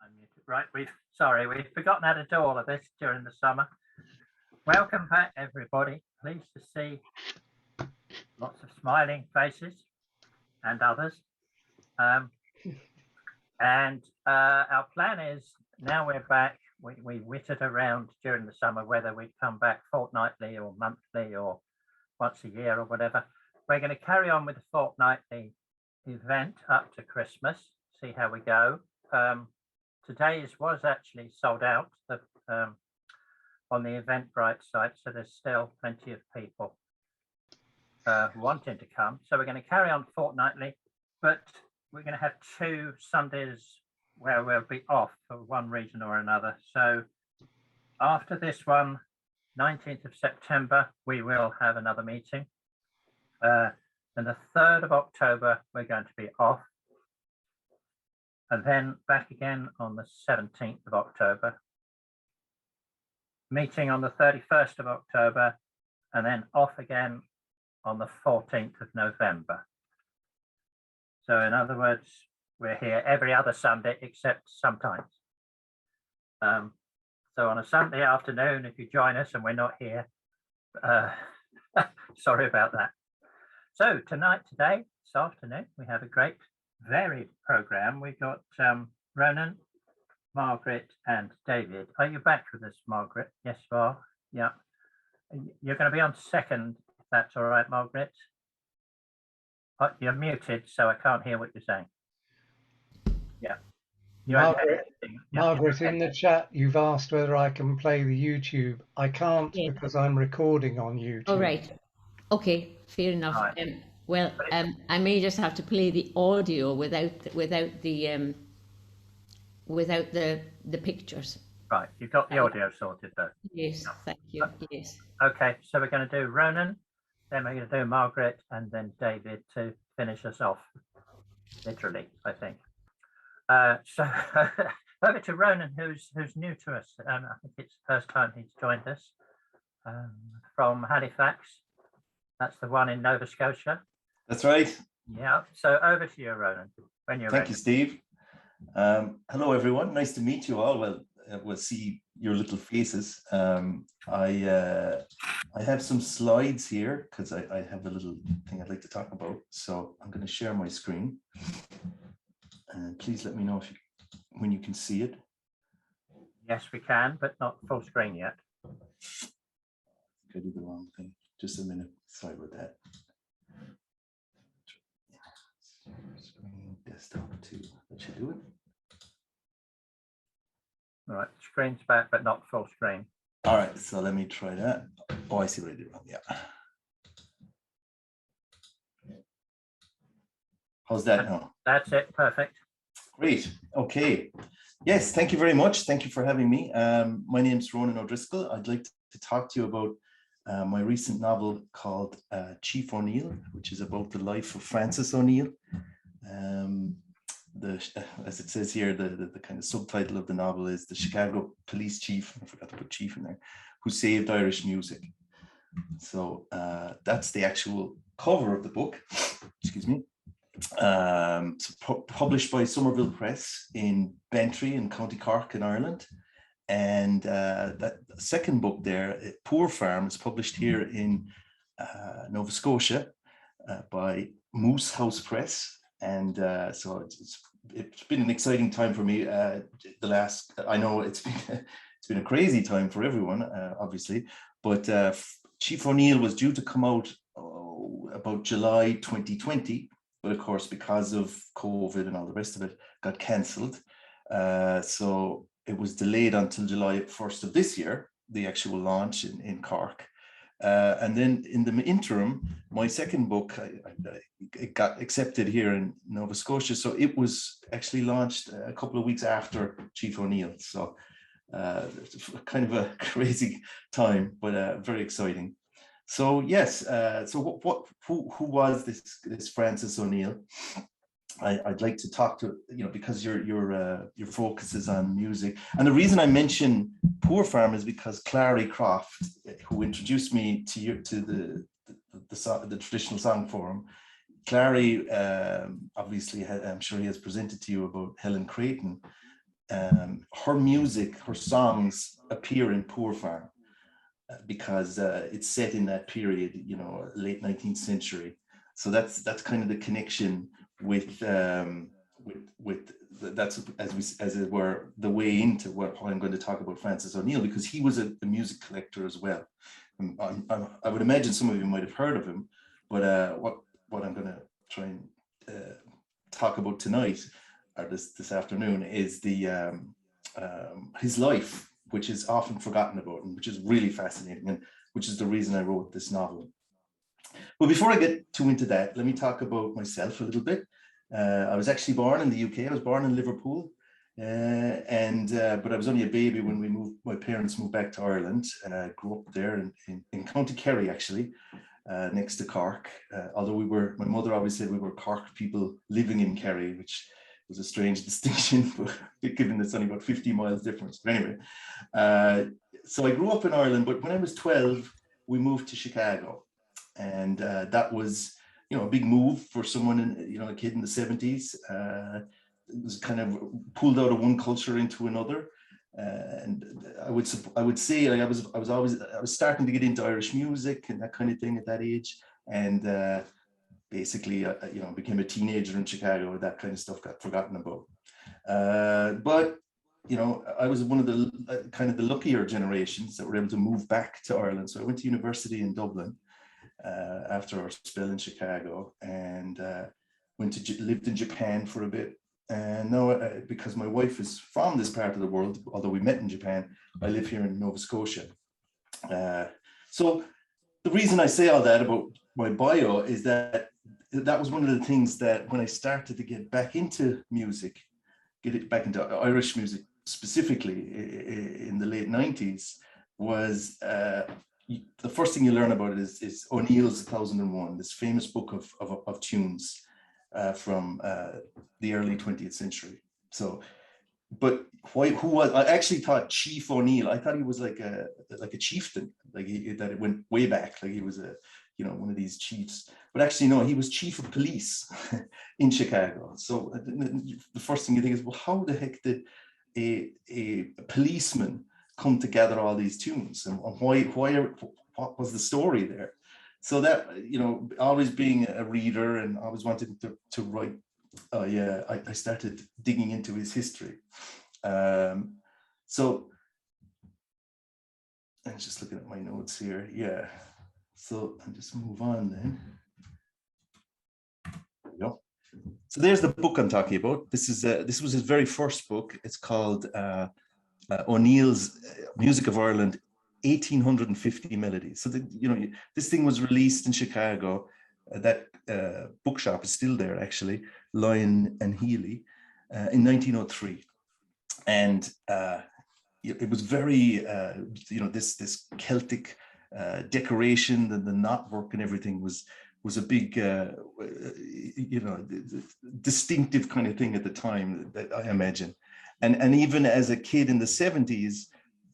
Unmuted. Right, we've forgotten how to do all of this during the summer. Welcome back, everybody. Pleased to see lots of smiling faces and others. Our plan is, now we're back, we whittled around during the summer whether we'd come back fortnightly or monthly or once a year or whatever. We're going to carry on with the fortnightly event up to Christmas, see how we go. Today's was actually sold out on the Eventbrite site, so there's still plenty of people wanting to come. So we're going to carry on fortnightly, but we're going to have 2 Sundays where we'll be off for one reason or another. So after this one, 19th of September, we will have another meeting. And the 3rd of October, we're going to be off. And then back again on the 17th of October. Meeting on the 31st of October, and then off again on the 14th of November. So in other words, we're here every other Sunday except sometimes. So on a Sunday afternoon, if you join us and we're not here, sorry about that. So today, this afternoon, we have a great varied program. We've got Ronan, Margaret and David. Are you back with us, Margaret? Yes, you are. Yeah. You're going to be on second, if that's all right, Margaret. Oh, you're muted, so I can't hear what you're saying. Yeah. Margaret, in the chat, you've asked whether I can play the YouTube. I can't because I'm recording on YouTube. All right. Okay, fair enough. Right. I may just have to play the audio without the pictures. Right, you've got the audio sorted though. Yes, yeah. Thank you. Yes. Okay, so we're going to do Ronan, then we're going to do Margaret, and then David to finish us off. Literally, I think. So over to Ronan, who's new to us. I think it's the first time he's joined us from Halifax. That's the one in Nova Scotia. That's right. Yeah. So over to you, Ronan, when you're ready. Thank you, Steve. Hello, everyone. Nice to meet you all. Well, we'll see your little faces. I have some slides here because I have a little thing I'd like to talk about. So I'm going to share my screen. And please let me know when you can see it. Yes, we can, but not full screen yet. I did the wrong thing. Just a minute. Sorry about that. Screen desktop 2. That should do it. All right, screen's back, but not full screen. All right, so let me try that. Oh, I see what I did wrong. Yeah. How's that now? That's it. Perfect. Great. Okay. Yes, thank you very much. Thank you for having me. My name's Ronan O'Driscoll. I'd like to talk to you about my recent novel called Chief O'Neill, which is about the life of Francis O'Neill. As it says here, the kind of subtitle of the novel is The Chicago Police Chief, I forgot to put chief in there, who saved Irish music. So that's the actual cover of the book, excuse me. Published by Somerville Press in Bantry in County Cork in Ireland. And that second book there, Poor Farm, is published here in Nova Scotia by Moose House Press. And so it's been an exciting time for me. I know it's been a crazy time for everyone, obviously, but Chief O'Neill was due to come out about July 2020, but of course, because of COVID and all the rest of it, got cancelled. So it was delayed until July 1st of this year, the actual launch in Cork. And then in the interim, my second book, it got accepted here in Nova Scotia. So it was actually launched a couple of weeks after Chief O'Neill. So it's kind of a crazy time, but very exciting. So yes, so who was this Francis O'Neill? I'd like to talk to, because your focus is on music. And the reason I mention Poor Farm is because Clary Croft, who introduced me to the Traditional Song Forum, Clary obviously I'm sure he has presented to you about Helen Creighton. her music, her songs appear in Poor Farm because it's set in that period, you know, late 19th century. So that's kind of the connection with that's as it were the way into what I'm going to talk about Francis O'Neill, because he was a music collector as well. I would imagine some of you might have heard of him, but what I'm going to try and talk about tonight or this afternoon is the his life, which is often forgotten about and which is really fascinating, and which is the reason I wrote this novel. But before I get too into that, let me talk about myself a little bit. I was actually born in the UK. I was born in Liverpool, but I was only a baby when we moved. My parents moved back to Ireland. Grew up there in County Kerry, actually, next to Cork. Although my mother always said we were Cork people living in Kerry, which was a strange distinction, but given it's only about 50 miles difference. But anyway, so I grew up in Ireland, but when I was 12, we moved to Chicago. And that was, you know, a big move for someone, you know, a kid in the 70s. It was kind of pulled out of one culture into another. And I would say, like, I was starting to get into Irish music and that kind of thing at that age. And basically, you know, became a teenager in Chicago. That kind of stuff got forgotten about. But you know, I was one of the kind of the luckier generations that were able to move back to Ireland. So I went to university in Dublin after our spell in Chicago, and lived in Japan for a bit. And now, because my wife is from this part of the world, although we met in Japan, I live here in Nova Scotia. So the reason I say all that about my bio is that was one of the things that when I started to get back into music, back into Irish music specifically in the late 90s, was the first thing you learn about it is O'Neill's 1001, this famous book of tunes from the early 20th century. So, but who was? I actually thought Chief O'Neill. I thought he was like a chieftain, that it went way back, like he was one of these chiefs. But actually, no, he was chief of police in Chicago. So the first thing you think is, well, how the heck did a policeman come to gather all these tunes, and what was the story there? So that, you know, always being a reader and always wanting to write, I started digging into his history. So I'm just looking at my notes here. Yeah. So I'll just move on then. There we go. So there's the book I'm talking about. This was his very first book. It's called O'Neill's Music of Ireland, 1850 Melodies. So this thing was released in Chicago. That bookshop is still there, actually, Lyon and Healy, in 1903, and it was very this Celtic decoration, and the knotwork and everything was a big distinctive kind of thing at the time, that I imagine. And even as a kid in the 70s,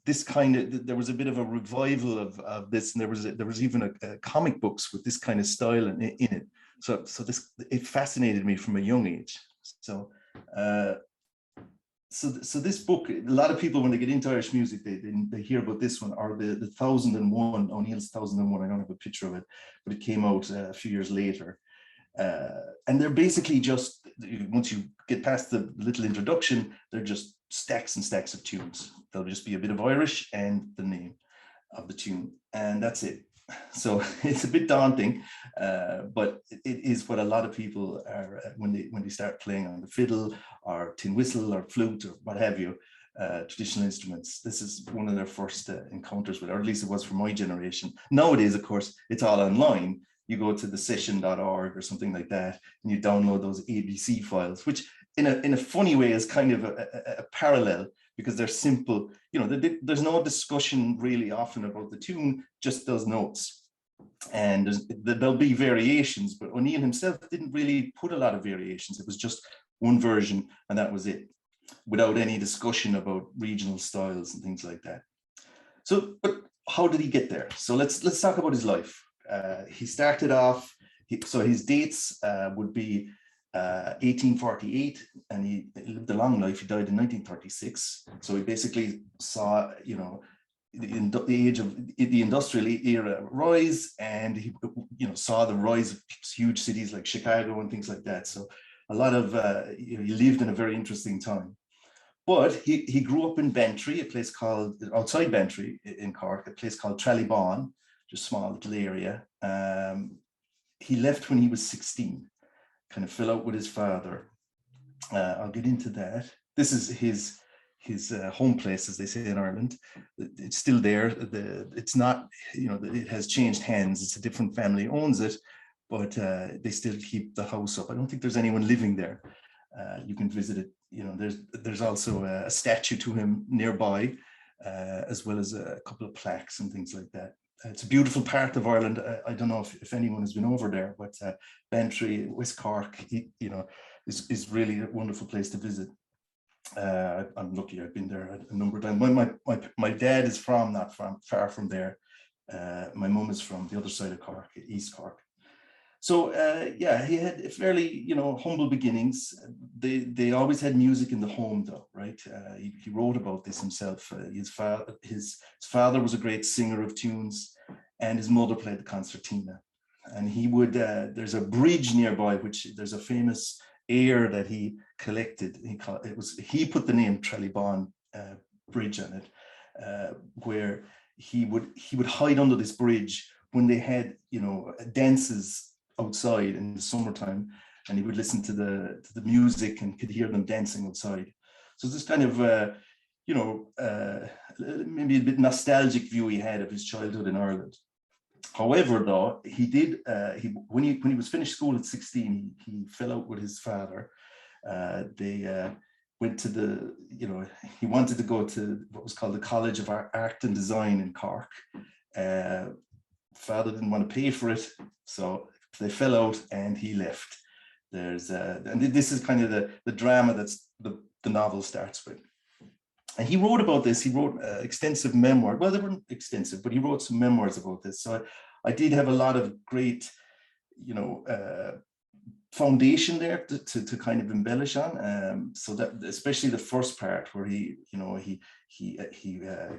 there was a bit of a revival of this, and there was even a comic books with this kind of style in it. So it fascinated me from a young age. So this book, a lot of people, when they get into Irish music, they hear about this one, or the 1001, O'Neill's 1001. I don't have a picture of it, but it came out a few years later. And they're basically just, once you get past the little introduction, they're just stacks and stacks of tunes. There'll just be a bit of Irish and the name of the tune, and that's it. So it's a bit daunting, but it is what a lot of people are when they start playing on the fiddle or tin whistle or flute or what have you, traditional instruments. This is one of their first encounters with it, or at least it was for my generation. Nowadays, of course, it's all online. You go to the session.org or something like that, and you download those ABC files, which in a funny way is kind of a parallel, because they're simple. There's no discussion really often about the tune, just those notes. And there'll be variations, but O'Neill himself didn't really put a lot of variations. It was just one version, and that was it, without any discussion about regional styles and things like that. So, but how did he get there? So let's talk about his life. He started off, so his dates would be 1848, and he lived a long life. He died in 1936. So he basically saw, the age of the industrial era rise, and he, saw the rise of huge cities like Chicago and things like that. So a lot of, he lived in a very interesting time. But he grew up in Bantry, a place called, outside Bantry in Cork, a place called Trallybon, just a small little area. He left when he was 16, kind of fell out with his father. I'll get into that. This is his home place, as they say in Ireland. It's still there. It's not, it has changed hands. It's a different family owns it, but they still keep the house up. I don't think there's anyone living there. You can visit it. There's also a statue to him nearby, as well as a couple of plaques and things like that. It's a beautiful part of Ireland. I don't know if anyone has been over there, but Bantry, West Cork, is really a wonderful place to visit. I'm lucky. I've been there a number of times. My dad is from not far from there. My mum is from the other side of Cork, East Cork. So yeah, he had fairly humble beginnings. They always had music in the home, though, right? He wrote about this himself. His father was a great singer of tunes, and his mother played the concertina. And he would there's a bridge nearby, which there's a famous air that he collected. He put the name Trallybon Bridge on it, where he would hide under this bridge when they had dances outside in the summertime, and he would listen to the music and could hear them dancing outside. So this kind of maybe a bit nostalgic view he had of his childhood in Ireland. However, though, he did when he was finished school at 16, he fell out with his father. They went to he wanted to go to what was called the College of Art and Design in Cork. Father didn't want to pay for it, so they fell out and he left. And this is kind of the drama that's the novel starts with. And he wrote about this. He wrote extensive memoir. Well, they weren't extensive, but he wrote some memoirs about this. So I did have a lot of great, foundation there to kind of embellish on. So that, especially the first part where he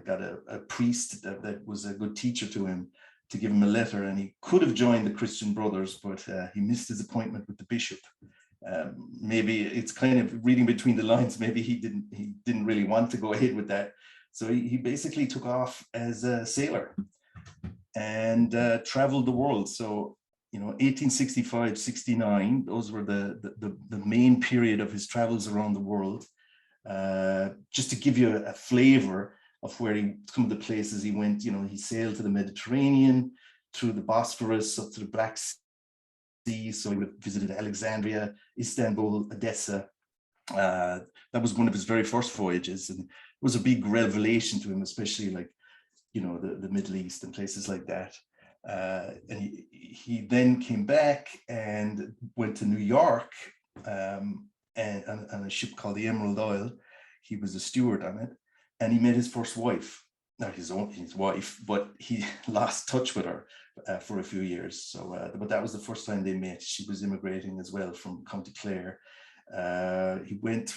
got a priest that was a good teacher to him to give him a letter, and he could have joined the Christian Brothers, but he missed his appointment with the bishop. Maybe it's kind of reading between the lines. Maybe he didn't really want to go ahead with that. So he basically took off as a sailor and traveled the world. So 1865, 69, those were the main period of his travels around the world. Just to give you a flavor of where some of the places he went, he sailed to the Mediterranean, through the Bosphorus, up to the Black Sea. So he visited Alexandria, Istanbul, Odessa. That was one of his very first voyages, and it was a big revelation to him, especially like, the Middle East and places like that. And he then came back and went to New York and on a ship called the Emerald Isle. He was a steward on it, and he met his first wife. Not his wife, but he lost touch with her for a few years. So, but that was the first time they met. She was immigrating as well from County Clare. He went.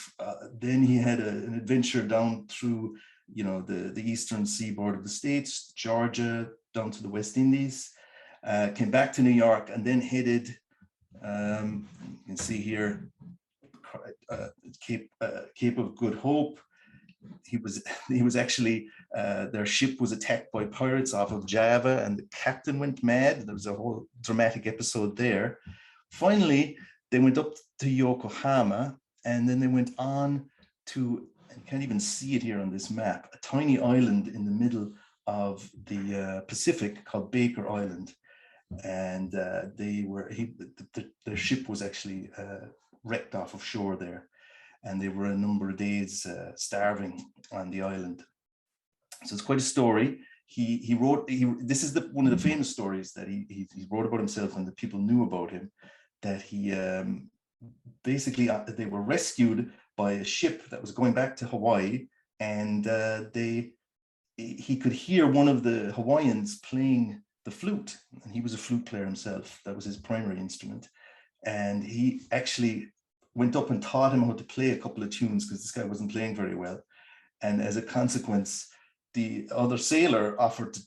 Then he had an adventure down through, the eastern seaboard of the States, Georgia, down to the West Indies. Came back to New York, and then headed. You can see here, Cape of Good Hope. He was actually, their ship was attacked by pirates off of Java, and the captain went mad. There was a whole dramatic episode there. Finally, they went up to Yokohama, and then they went on to, you can't even see it here on this map, a tiny island in the middle of the Pacific called Baker Island. And their ship was actually wrecked off of shore there. And they were a number of days starving on the island. So it's quite a story. He wrote. This is one of the famous stories that he wrote about himself, and the people knew about him. That he basically they were rescued by a ship that was going back to Hawaii, and he could hear one of the Hawaiians playing the flute, and he was a flute player himself. That was his primary instrument. and he actually went up and taught him how to play a couple of tunes because this guy wasn't playing very well. And as a consequence, the other sailor offered to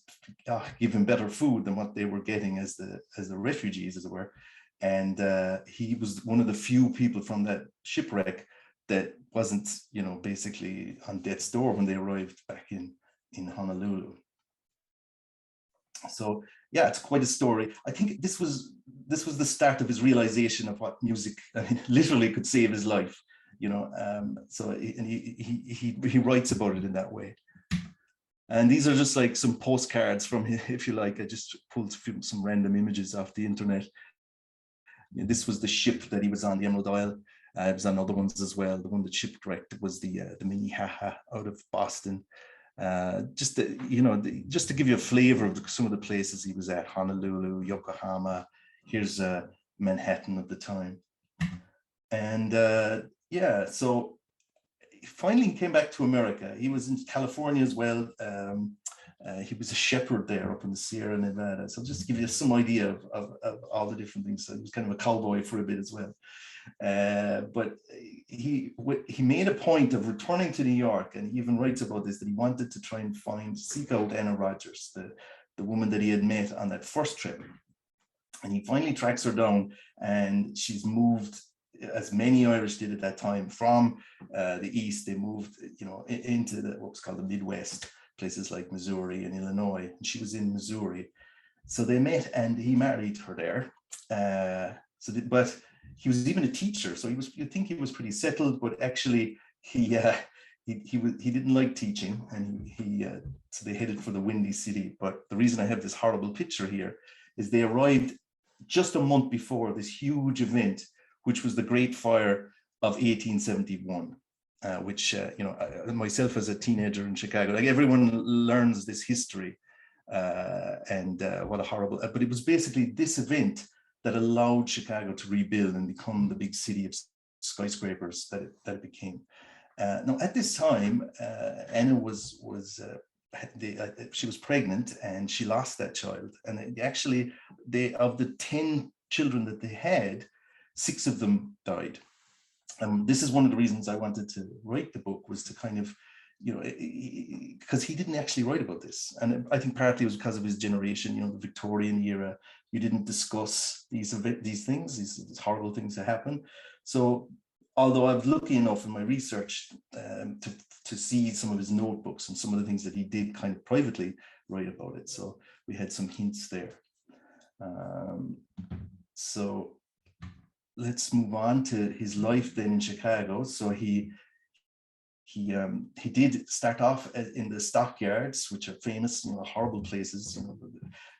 give him better food than what they were getting as the refugees, as it were. And he was one of the few people from that shipwreck that wasn't, you know, basically on death's door when they arrived back in Honolulu. So yeah, it's quite a story. I think this was the start of his realization of what music, I mean, literally could save his life, you know. So he writes about it in that way. And these are just like some postcards from him, if you like. I just pulled some random images off the internet. You know, this was the ship that he was on, the Emerald Isle. It was on other ones as well. The one that shipwrecked was the Minnehaha out of Boston. Just to, you know, just to give you a flavor of some of the places he was at: Honolulu, Yokohama. Here's Manhattan of the time. And yeah, so finally he came back to America. He was in California as well. He was a shepherd there up in the Sierra Nevada. So just to give you some idea of all the different things. So he was kind of a cowboy for a bit as well. But he made a point of returning to New York, and he even writes about this, that he wanted to try and seek out Anna Rogers, the woman that he had met on that first trip. And he finally tracks her down, and she's moved, as many Irish did at that time, from the East. They moved, you know, into what was called the Midwest, places like Missouri and Illinois. And she was in Missouri. So they met, and he married her there. But he was even a teacher, so you'd think he was pretty settled, but actually he didn't like teaching, and so they headed for the Windy City. But the reason I have this horrible picture here is they arrived just a month before this huge event, which was the Great Fire of 1871, which you know, myself as a teenager in Chicago, like everyone learns this history, and what a horrible. But it was basically this event that allowed Chicago to rebuild and become the big city of skyscrapers that it became. Now, at this time, Anna she was pregnant, and she lost that child. And actually, of the 10 children that they had, 6 of them died. This is one of the reasons I wanted to write the book, was to kind of, you know, because he didn't actually write about this. And I think partly it was because of his generation, you know, the Victorian era. You didn't discuss these things, these horrible things that happen. So although I was lucky enough in my research to see some of his notebooks and some of the things that he did kind of privately write about it. So we had some hints there. So let's move on to his life then in Chicago. So he did start off in the stockyards, which are famous, you know, horrible places, you know,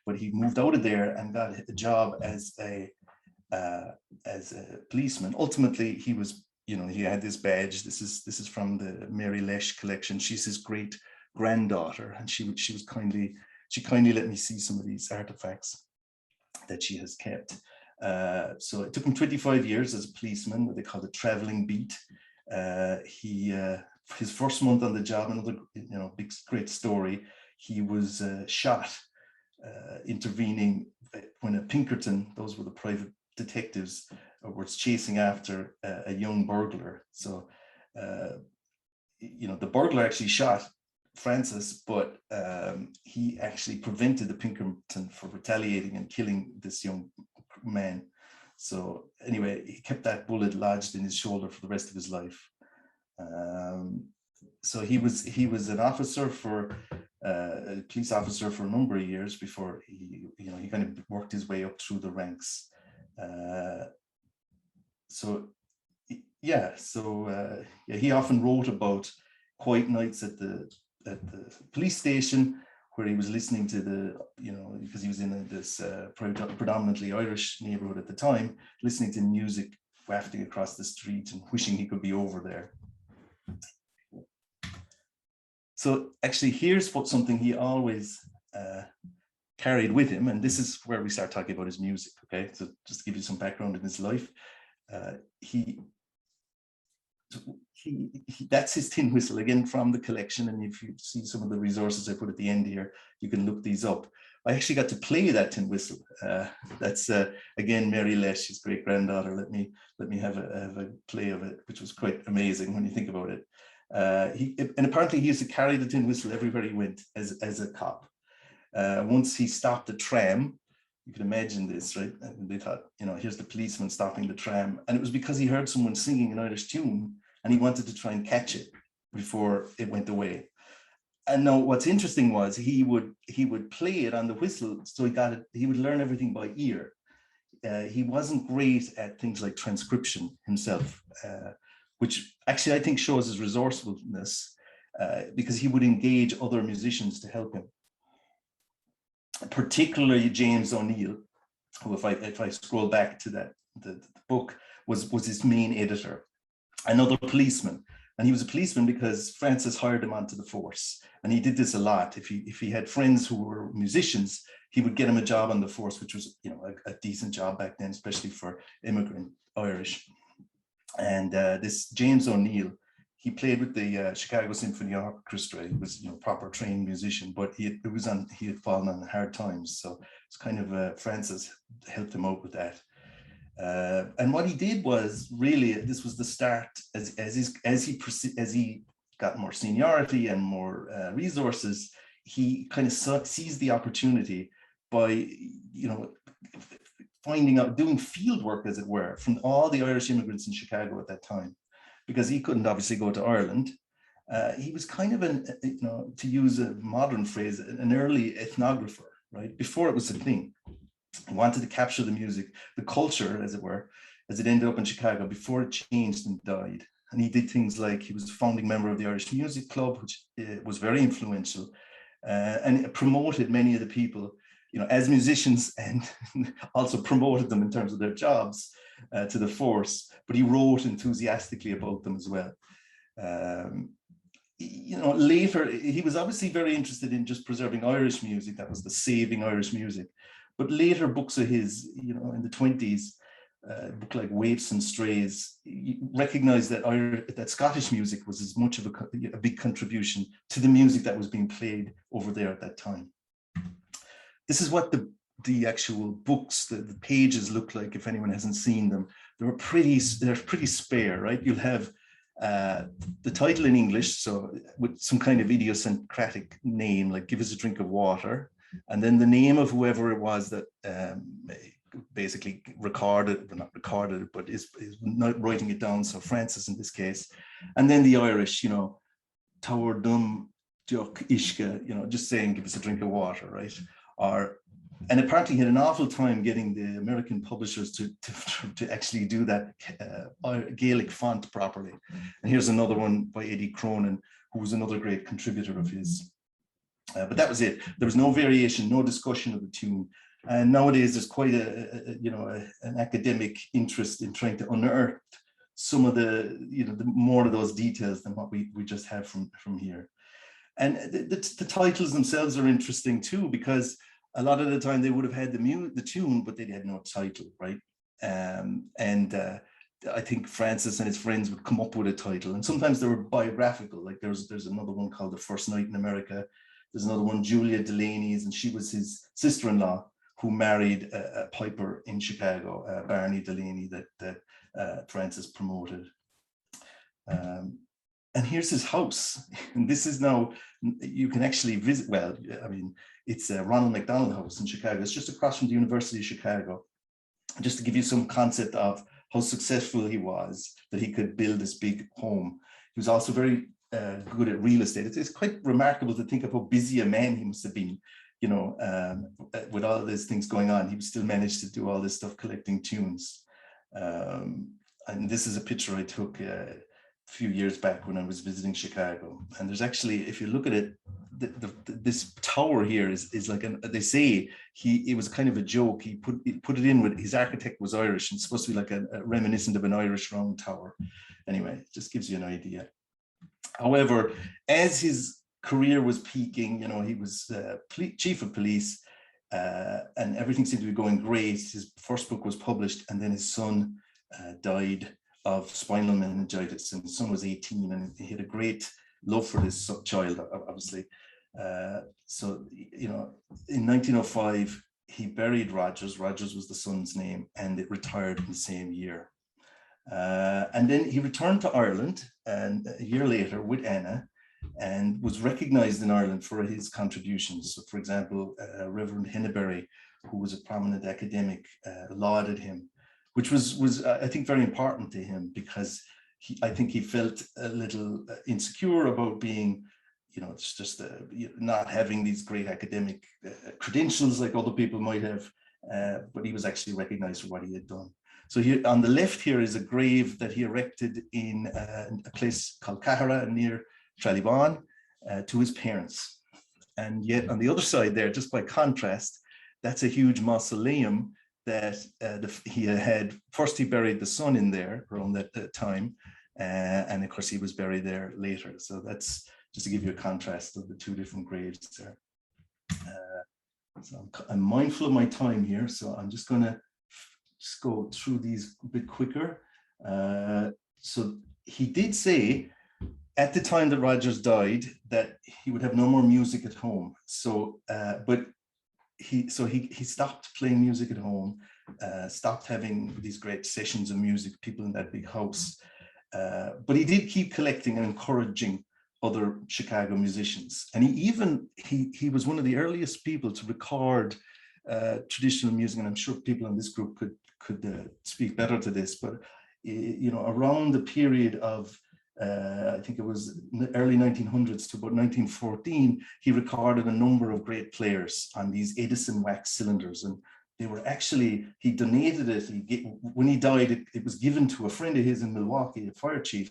but he moved out of there and got a job as a policeman. Ultimately, he was, you know, he had this badge. This is from the Mary Lesh collection. She's his great granddaughter, and she kindly let me see some of these artifacts that she has kept. So it took him 25 years as a policeman, what they call the traveling beat. His first month on the job, another, you know, great story. He was shot intervening when a Pinkerton, those were the private detectives, was chasing after a young burglar. So, you know, the burglar actually shot Francis, but he actually prevented the Pinkerton from retaliating and killing this young man. So anyway, he kept that bullet lodged in his shoulder for the rest of his life. So he was an officer a police officer for a number of years before he kind of worked his way up through the ranks. He often wrote about quiet nights at the police station, where he was listening to because he was in this predominantly Irish neighborhood at the time, listening to music wafting across the street and wishing he could be over there. So actually, here's something he always carried with him, and this is where we start talking about his music. Okay, so just to give you some background in his life, that's his tin whistle, again from the collection. And if you see some of the resources I put at the end here, you can look these up. I actually got to play that tin whistle. That's again Mary Lesh, his great granddaughter. Let me have a play of it, which was quite amazing when you think about it. And apparently he used to carry the tin whistle everywhere he went as a cop. Once he stopped a tram, you can imagine this, right? And they thought, you know, here's the policeman stopping the tram. And it was because he heard someone singing an Irish tune and he wanted to try and catch it before it went away. And now what's interesting was he would play it on the whistle, so he would learn everything by ear. He wasn't great at things like transcription himself, which actually I think shows his resourcefulness, because he would engage other musicians to help him. Particularly James O'Neill, who, if I scroll back to the book, was his main editor, another policeman. And he was a policeman because Francis hired him onto the force. And he did this a lot. If he had friends who were musicians, he would get him a job on the force, which was, you know, a decent job back then, especially for immigrant Irish. And this James O'Neill, he played with the Chicago Symphony Orchestra. He was, you know, proper trained musician, but he had fallen on hard times. So it's kind of Francis helped him out with that. And what he did was really, this was the start as he got more seniority and more resources. He kind of seized the opportunity by, you know, finding out, doing field work, as it were, from all the Irish immigrants in Chicago at that time, because he couldn't obviously go to Ireland. He was kind of you know, to use a modern phrase, an early ethnographer, right? Before it was a thing. He wanted to capture the music, the culture, as it were, as it ended up in Chicago before it changed and died. And he did things like, he was a founding member of the Irish Music Club, which was very influential, and promoted many of the people, you know, as musicians, and also promoted them in terms of their jobs to the force. But he wrote enthusiastically about them as well. You know, later, he was obviously very interested in just preserving Irish music. That was the saving Irish music. But later books of his, you know, in the 20s, a book like Waifs and Strays, recognized that Scottish music was as much of a big contribution to the music that was being played over there at that time. This is what the actual books, the pages look like. If anyone hasn't seen them, they're pretty spare, right? You'll have the title in English, so with some kind of idiosyncratic name, like "Give us a drink of water," and then the name of whoever it was that basically recorded, well, not recorded it, but is not writing it down. So Francis in this case, and then the Irish, you know, Tower Dum Duck Ishka, you know, just saying "give us a drink of water," right? And apparently he had an awful time getting the American publishers to actually do that Gaelic font properly. And here's another one by Eddie Cronin, who was another great contributor of his. But that was it. There was no variation, no discussion of the tune. And nowadays there's quite an academic interest in trying to unearth some of the, you know, the more of those details than what we just have from here. And the titles themselves are interesting too, because a lot of the time they would have had the tune, but they had no title, right? I think Francis and his friends would come up with a title, and sometimes they were biographical. Like there's another one called The First Night in America. There's another one, Julia Delaney's, and she was his sister-in-law who married a piper in Chicago, Barney Delaney, that Francis promoted. And here's his house. And this is now, you can actually visit, well, I mean, it's a Ronald McDonald House in Chicago. It's just across from the University of Chicago. Just to give you some concept of how successful he was, that he could build this big home. He was also very good at real estate. It's quite remarkable to think of how busy a man he must have been, you know, with all of these things going on. He still managed to do all this stuff, collecting tunes. And this is a picture I took a few years back when I was visiting Chicago. And there's actually, if you look at it, this tower here is like they say it was kind of a joke. He put it in with, his architect was Irish, and it's supposed to be like a reminiscent of an Irish round tower. Anyway, it just gives you an idea. However, as his career was peaking, you know, he was chief of police, and everything seemed to be going great. His first book was published, and then his son died of spinal meningitis, and his son was 18, and he had a great love for this child, obviously. So, you know, in 1905, he buried Rogers. Rogers was the son's name, and it retired in the same year. And then he returned to Ireland, and a year later with Anna, and was recognized in Ireland for his contributions. So, for example, Reverend Henneberry, who was a prominent academic, lauded him, which was I think very important to him, because I think he felt a little insecure about being, you know, it's just not having these great academic credentials like other people might have, but he was actually recognized for what he had done. So here on the left here is a grave that he erected in a place called Cahara near Trallibon to his parents. And yet on the other side there, just by contrast, that's a huge mausoleum that he had. First he buried the son in there around that time, and of course he was buried there later. So that's just to give you a contrast of the two different graves there. So I'm mindful of my time here, so I'm just going to go through these a bit quicker. So he did say at the time that Rogers died that he would have no more music at home. So, but he stopped playing music at home, stopped having these great sessions of music, people in that big house. But he did keep collecting and encouraging other Chicago musicians. And he was one of the earliest people to record traditional music, and I'm sure people in this group could speak better to this, but you know, around the period of I think it was early 1900s to about 1914, he recorded a number of great players on these Edison wax cylinders, and they were actually, he donated it. When he died, it was given to a friend of his in Milwaukee, a fire chief,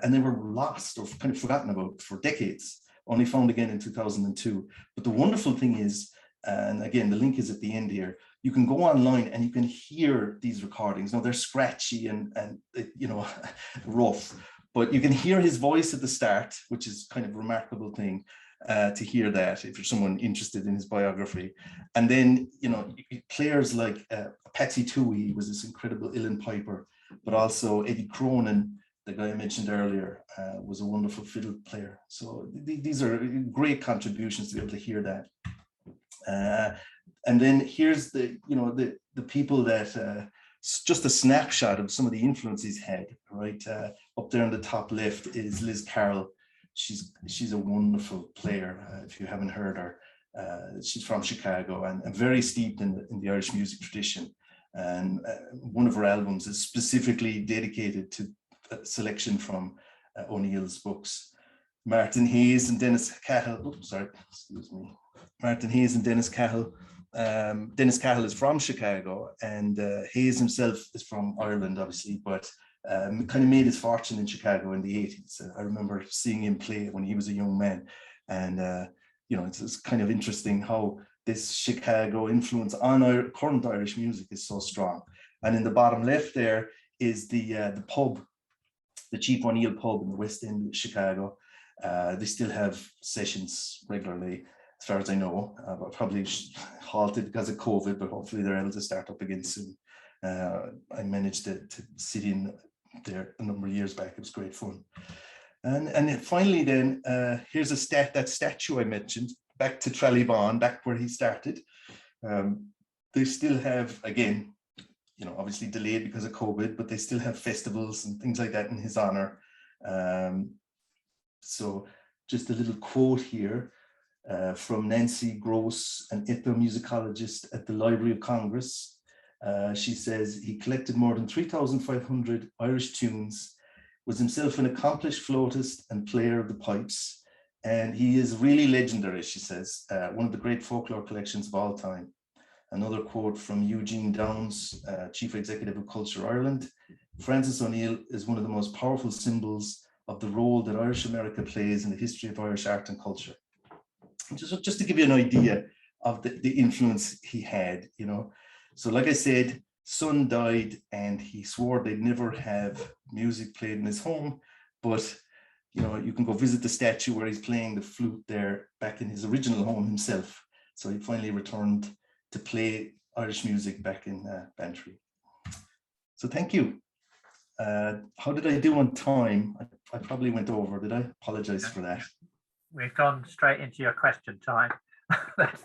and they were lost or kind of forgotten about for decades, only found again in 2002. But the wonderful thing is, and again, the link is at the end here, you can go online and you can hear these recordings. Now they're scratchy and you know, rough, but you can hear his voice at the start, which is kind of a remarkable thing to hear that if you're someone interested in his biography. And then, you know, players like Patsy Toohey was this incredible uilleann piper, but also Eddie Cronin, the guy I mentioned earlier, was a wonderful fiddle player. So these are great contributions to be able to hear that. And then here's the people that, just a snapshot of some of the influence he's had, right? Up there on the top left is Liz Carroll. She's a wonderful player, if you haven't heard her. She's from Chicago and very steeped in the Irish music tradition. And one of her albums is specifically dedicated to a selection from O'Neill's books. Martin Hayes and Dennis Cahill, Martin Hayes and Dennis Cahill. Dennis Cahill is from Chicago, and Hayes himself is from Ireland, obviously, but kind of made his fortune in Chicago in the 80s. I remember seeing him play when he was a young man, and you know, it's kind of interesting how this Chicago influence on our current Irish music is so strong. And in the bottom left there is the pub, the Chief O'Neill pub in the West End of Chicago. They still have sessions regularly, as far as I know, but probably halted because of COVID, but hopefully they're able to start up again soon. I managed to sit in there a number of years back. It was great fun. And then finally then, here's that statue I mentioned, back to Trallibon, back where he started. They still have, again, you know, obviously delayed because of COVID, but they still have festivals and things like that in his honor. So just a little quote here from Nancy Gross, an ethnomusicologist at the Library of Congress. She says he collected more than 3,500 Irish tunes, was himself an accomplished flautist and player of the pipes, and he is really legendary, she says, one of the great folklore collections of all time. Another quote from Eugene Downs, Chief Executive of Culture Ireland. Francis O'Neill is one of the most powerful symbols of the role that Irish America plays in the history of Irish art and culture. Just to give you an idea of the influence he had, you know. So like I said, son died and he swore they'd never have music played in his home, but you know, you can go visit the statue where he's playing the flute there back in his original home himself. So he finally returned to play Irish music back in Bantry. So thank you. How did I do on time? I probably went over. Did I? Apologize for that. We've gone straight into your question time.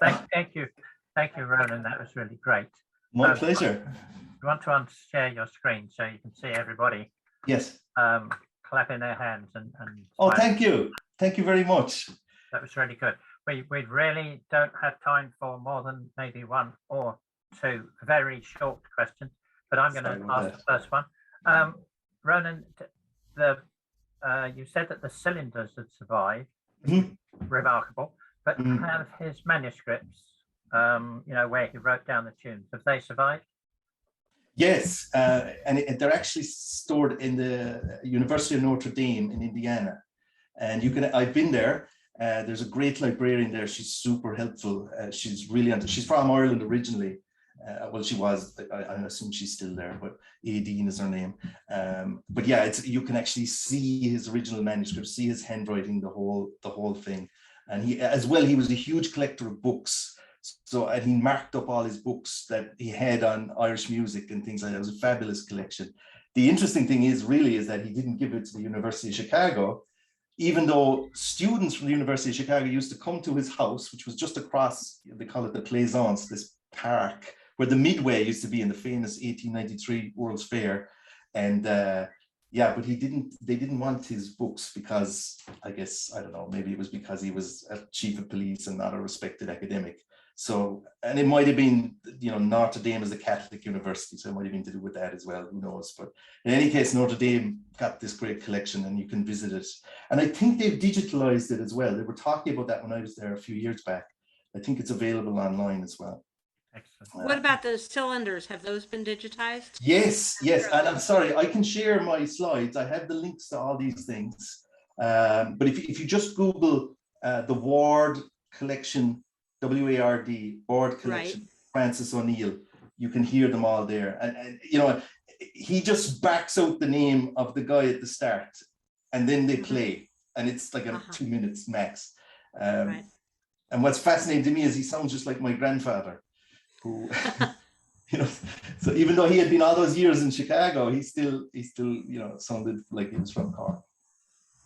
Thank you, Ronan. That was really great. My pleasure. You want to share your screen so you can see everybody? Yes. Clapping their hands and oh, thank you very much. That was really good. We really don't have time for more than maybe one or two very short questions, but I'm going to ask the first one. Ronan, you said that the cylinders had survived. Remarkable. But have his manuscripts, where he wrote down the tunes, have they survived? Yes, and they're actually stored in the University of Notre Dame in Indiana. And I've been there. There's a great librarian there. She's super helpful. She's from Ireland originally. Well, she was. I assume she's still there, but Aideen is her name. But yeah, you can actually see his original manuscript, see his handwriting, the whole thing. And he was a huge collector of books. And he marked up all his books that he had on Irish music and things like that. It was a fabulous collection. The interesting thing is that he didn't give it to the University of Chicago, even though students from the University of Chicago used to come to his house, which was just across, they call it the Plaisance, this park where the Midway used to be in the famous 1893 World's Fair. And but they didn't want his books because, I guess, I don't know, maybe it was because he was a chief of police and not a respected academic. So, and it might have been, Notre Dame is a Catholic university, so it might have been to do with that as well, who knows. But in any case, Notre Dame got this great collection and you can visit it. And I think they've digitalized it as well. They were talking about that when I was there a few years back. I think it's available online as well. Excellent. What about those cylinders? Have those been digitized? Yes. And I'm sorry, I can share my slides. I have the links to all these things. But if you just Google the Ward collection, W-A-R-D, Ward collection, right. Francis O'Neill, you can hear them all there. And he just backs out the name of the guy at the start and then they play. And it's like 2 minutes max. Right. And what's fascinating to me is he sounds just like my grandfather. Who, so even though he had been all those years in Chicago, he still, sounded like he was from Cork.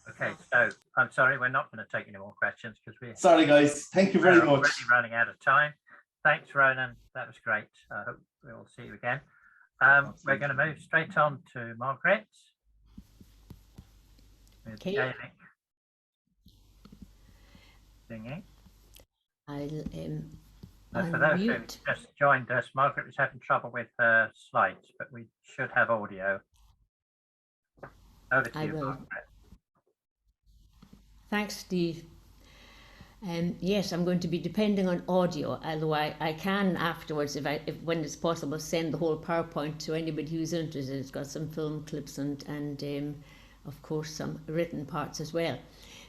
Okay, so I'm sorry, we're not going to take any more questions because we're sorry, guys. Thank you very much. Already running out of time. Thanks, Ronan. That was great. I hope we'll see you again. We're going to move straight on to Margaret with Gaelic singing. For those who just joined us, Margaret was having trouble with her slides, but we should have audio. Over to you, Margaret. Thanks, Steve. Yes, I'm going to be depending on audio, although I can afterwards, if when it's possible, send the whole PowerPoint to anybody who's interested. It's got some film clips and of course some written parts as well.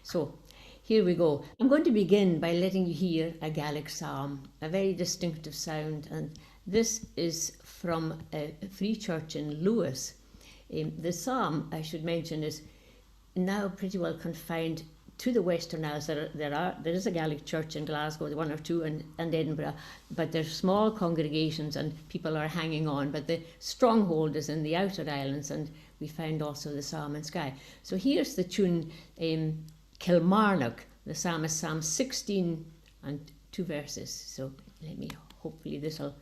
So here we go. I'm going to begin by letting you hear a Gaelic psalm, a very distinctive sound, and this is from a free church in Lewis. The psalm, I should mention, is now pretty well confined to the Western Isles. There is a Gaelic church in Glasgow, one or two, and Edinburgh, but they're small congregations and people are hanging on. But the stronghold is in the outer islands, and we find also the psalm in Skye. So here's the tune Kilmarnock. The psalm is Psalm 16 and 2 verses. So hopefully this will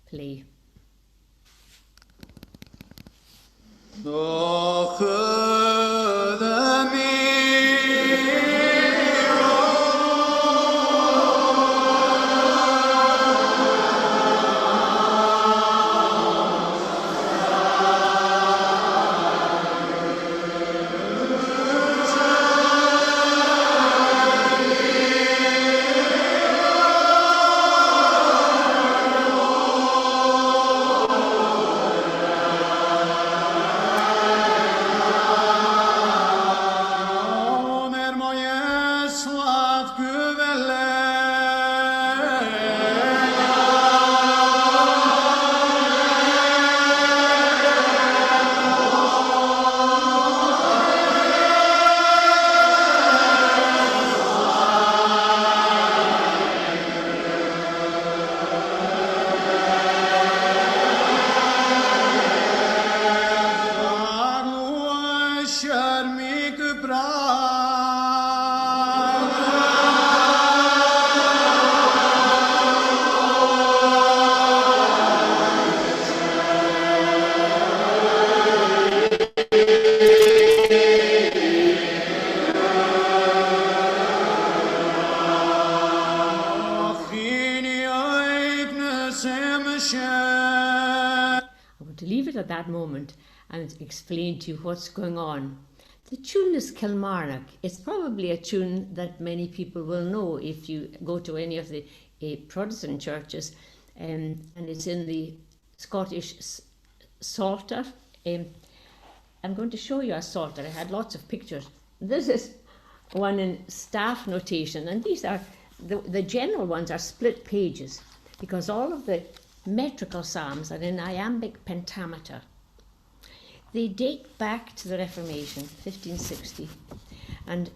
play. To leave it at that moment and explain to you what's going on. The tune is Kilmarnock. It's probably a tune that many people will know if you go to any of the Protestant churches, and it's in the Scottish Psalter. I'm going to show you a Psalter. I had lots of pictures. This is one in staff notation, and these are the general ones are split pages because all of the metrical psalms are in iambic pentameter. They date back to the Reformation, 1560, and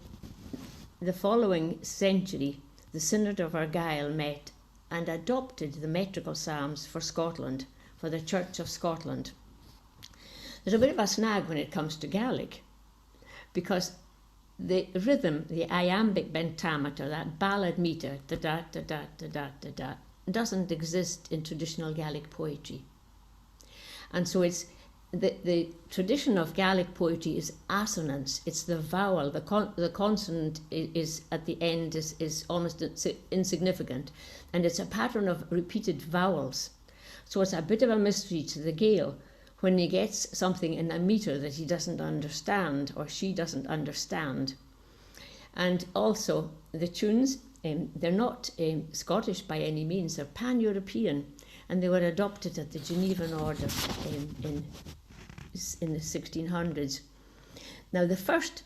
the following century, the Synod of Argyll met and adopted the metrical psalms for Scotland, for the Church of Scotland. There's a bit of a snag when it comes to Gaelic, because the rhythm, the iambic pentameter, that ballad meter, da-da, da-da, da-da, da-da, doesn't exist in traditional Gaelic poetry. And so it's the tradition of Gaelic poetry is assonance. It's the vowel, the consonant is at the end is almost insignificant, and it's a pattern of repeated vowels. So it's a bit of a mystery to the Gael when he gets something in a meter that he doesn't understand or she doesn't understand. And also the tunes, they're not Scottish by any means, they're pan-European, and they were adopted at the Genevan Order in the 1600s. Now the first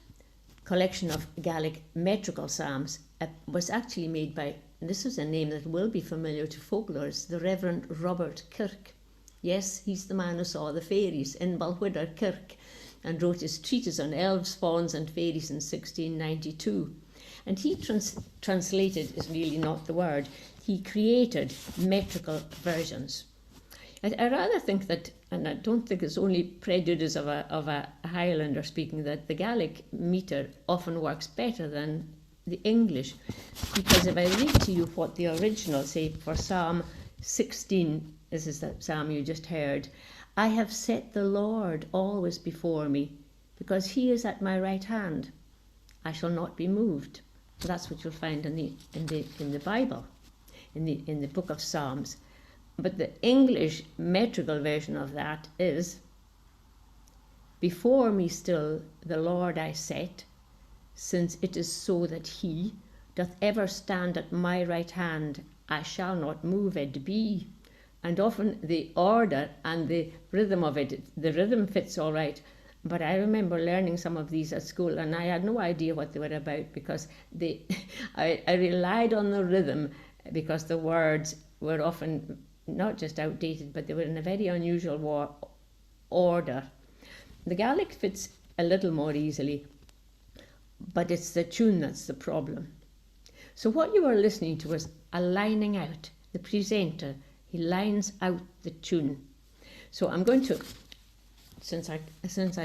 collection of Gaelic metrical psalms was actually made by, and this is a name that will be familiar to folklorists, the Reverend Robert Kirk. Yes, he's the man who saw the fairies in Balwhidder Kirk and wrote his treatise on elves, fauns and fairies in 1692. And he translated is really not the word, he created metrical versions. I rather think that, and I don't think it's only prejudice of a Highlander speaking, that the Gaelic meter often works better than the English, because if I read to you what the original, say for Psalm 16, this is the psalm you just heard, I have set the Lord always before me, because he is at my right hand. I shall not be moved. That's what you'll find in the Bible, in the book of Psalms. But the English metrical version of that is, before me still the Lord I set, since it is so that he doth ever stand at my right hand, I shall not moved be. And often the order and the rhythm of it, the rhythm fits all right, but I remember learning some of these at school and I had no idea what they were about, because I relied on the rhythm, because the words were often not just outdated, but they were in a very unusual order. The Gaelic fits a little more easily, but it's the tune that's the problem. So what you were listening to was a lining out. The presenter, he lines out the tune. So I'm going to, since I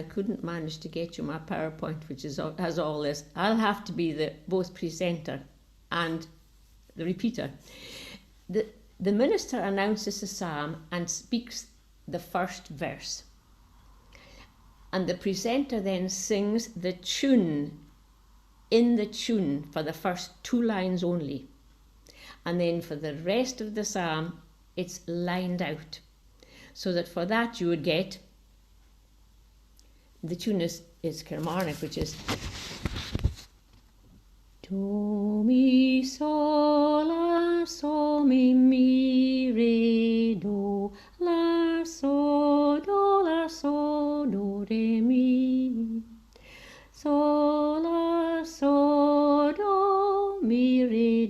couldn't manage to get you my PowerPoint, which has all this, I'll have to be the both presenter and the repeater. The minister announces the psalm and speaks the first verse. And the presenter then sings the tune in the tune for the first two lines only. And then for the rest of the psalm, it's lined out. So that for that you would get, the tune is Kilmarnock, which is Do mi sol la sol mi re do la sol do re mi sol la sol do mi re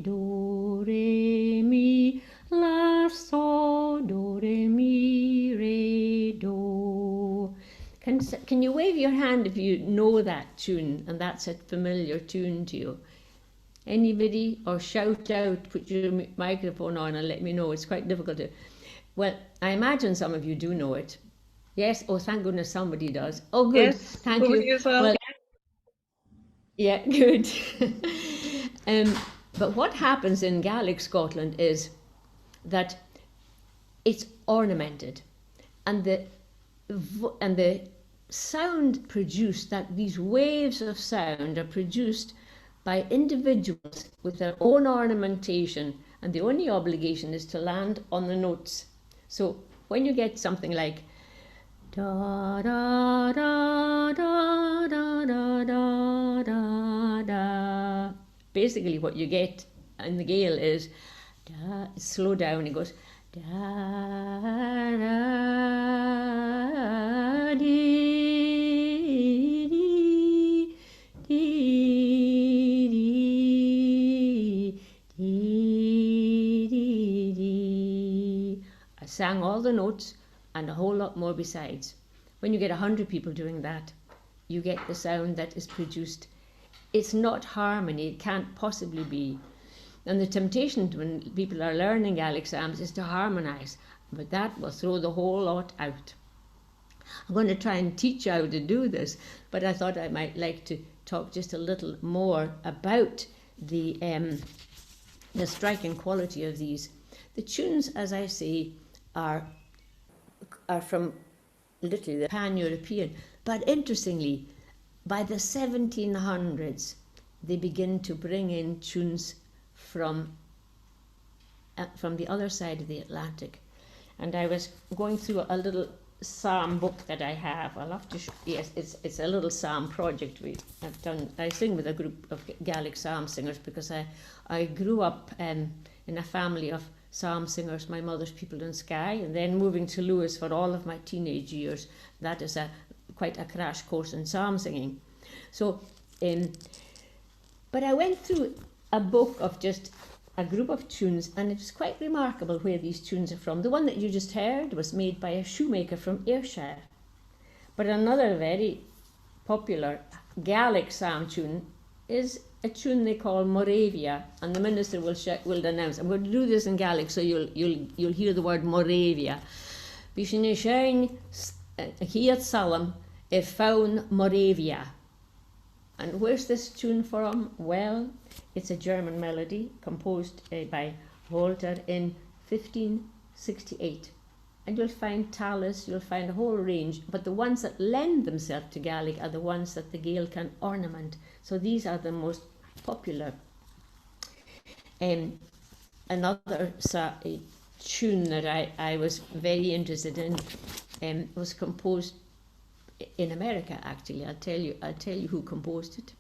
mi la sol do re mi re do. Can you wave your hand if you know that tune and that's a familiar tune to you? Anybody? Or shout out, put your microphone on and let me know. It's quite difficult to... Well, I imagine some of you do know it. Yes? Oh, thank goodness somebody does. Oh, good. Yes, Thank you. Well. Yeah, good. But what happens in Gaelic Scotland is that it's ornamented, and the sound produced, that these waves of sound are produced by individuals with their own ornamentation, and the only obligation is to land on the notes. So when you get something like da da da da da da da da da, basically what you get in the Gael is da, slow down, it goes da da dee dee dee dee dee dee. I sang all the notes and a whole lot more besides. When you get 100 people doing that, you get the sound that is produced. It's not harmony, it can't possibly be. And the temptation when people are learning Gaelic Psalms is to harmonise, but that will throw the whole lot out. I'm going to try and teach you how to do this, but I thought I might like to talk just a little more about the striking quality of these. The tunes, as I say, are from literally the pan-European, but interestingly, by the 1700s, they begin to bring in tunes from the other side of the Atlantic. And I was going through a little psalm book that I have. I'll have to yes, it's a little psalm project I've done. I sing with a group of Gaelic psalm singers because I grew up in a family of psalm singers. My mother's people in Skye, and then moving to Lewis for all of my teenage years. That is quite a crash course in psalm singing. So, but I went through a book of just a group of tunes, and it was quite remarkable where these tunes are from. The one that you just heard was made by a shoemaker from Ayrshire. But another very popular Gaelic psalm tune is a tune they call Moravia, and the minister will announce. I'm going to do this in Gaelic, so you'll hear the word Moravia. Bishine Shane Hiat Salam Faun Moravia. And where's this tune from? Well, it's a German melody composed by Walter in 1568. And you'll find Tallis, you'll find a whole range, but the ones that lend themselves to Gaelic are the ones that the Gael can ornament. So these are the most popular. Another tune that I was very interested in was composed in America, actually. I'll tell you who composed it.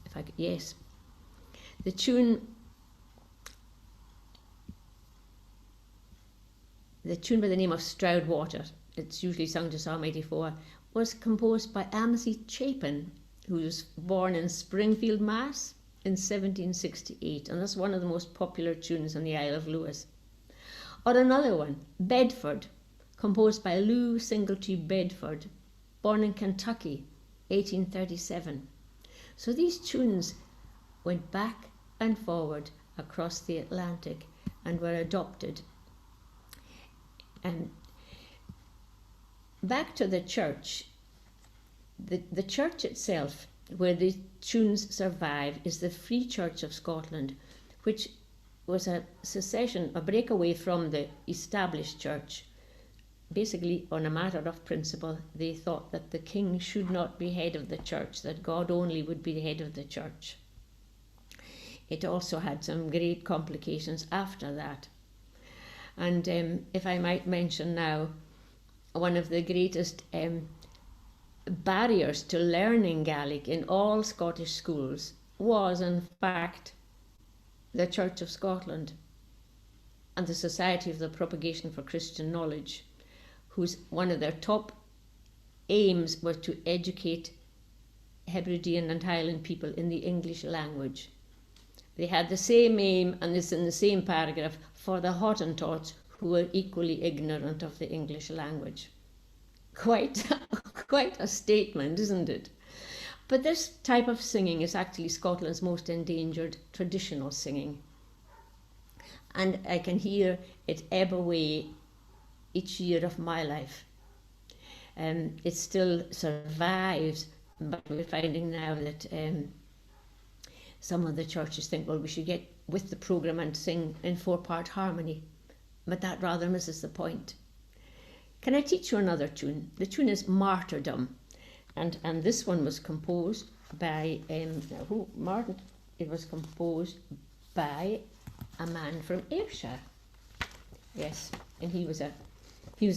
If I could, yes, the tune by the name of Stroud Water, it's usually sung to Psalm 84, was composed by Amity Chapin, who was born in Springfield, Mass. in 1768, and that's one of the most popular tunes on the Isle of Lewis. Or another one, Bedford, composed by Lou Singletree Bedford, born in Kentucky, 1837. So these tunes went back and forward across the Atlantic and were adopted. And back to the church, the church itself, where the tunes survive, is the Free Church of Scotland, which was a secession, a breakaway from the established church. Basically, on a matter of principle, they thought that the king should not be head of the church, that God only would be the head of the church. It also had some great complications after that. And if I might mention now, one of the greatest barriers to learning Gaelic in all Scottish schools was, in fact, the Church of Scotland and the Society of the Propagation for Christian Knowledge, whose one of their top aims was to educate Hebridean and Highland people in the English language. They had the same aim, and it's in the same paragraph, for the Hottentots, who were equally ignorant of the English language. Quite a statement, isn't it? But this type of singing is actually Scotland's most endangered traditional singing. And I can hear it ebb away each year of my life. It still survives but we're finding now that some of the churches think, well, we should get with the programme and sing in 4-part harmony, but that rather misses the point. Can I teach you another tune? The tune is Martyrdom, and this one was composed by Martin. It was composed by a man from Ayrshire. Yes, and he was a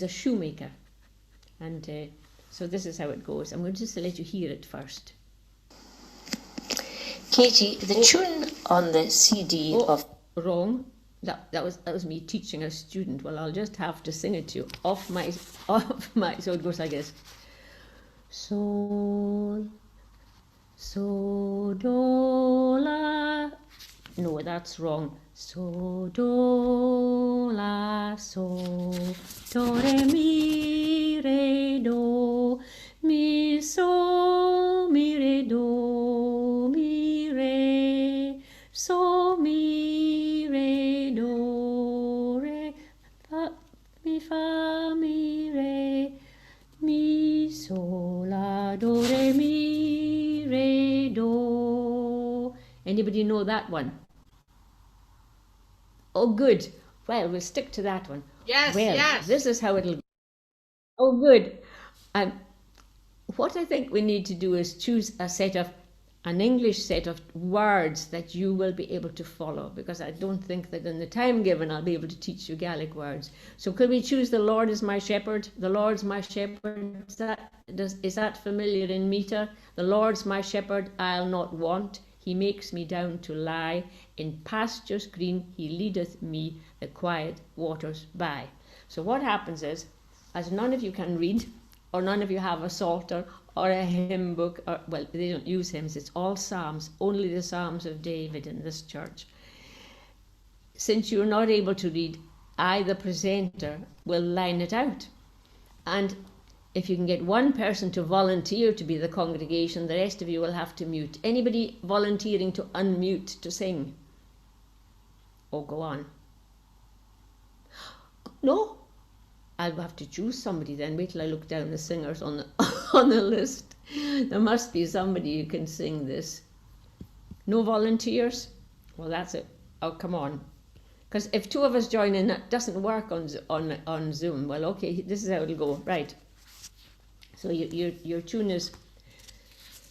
shoemaker, and so this is how it goes. I'm going just to let you hear it first. Katie, the tune on the CD of... Wrong. That was me teaching a student. Well, I'll just have to sing it to you off my. So it goes like this. Sol, so, do, la. No, that's wrong. So, do, la, so, do, re, do, mi, so, mi, re, do, mi, re, so, mi, re, do, re, fa, mi, re, mi, so, la, do, re, mi, re, do. Anybody know that one? Oh, good. Well, we'll stick to that one. Yes, well, yes. This is how it'll go. Oh, good. What I think we need to do is choose an English set of words that you will be able to follow, because I don't think that in the time given I'll be able to teach you Gaelic words. So could we choose the Lord is my shepherd? The Lord's my shepherd. Is that familiar in metre? The Lord's my shepherd, I'll not want. He makes me down to lie. In pastures green, he leadeth me the quiet waters by. So what happens is, as none of you can read, or none of you have a psalter or a hymn book, or, well, they don't use hymns, it's all psalms, only the Psalms of David in this church. Since you're not able to read, I, the presenter, will line it out. And if you can get one person to volunteer to be the congregation, the rest of you will have to mute. Anybody volunteering to unmute to sing? Oh, go on. No? I'll have to choose somebody then. Wait till I look down the singers on the, on the list. There must be somebody who can sing this. No volunteers? Well, that's it. Oh, come on. Because if 2 of us join in, that doesn't work on Zoom. Well, okay, this is how it'll go. Right. So your tune is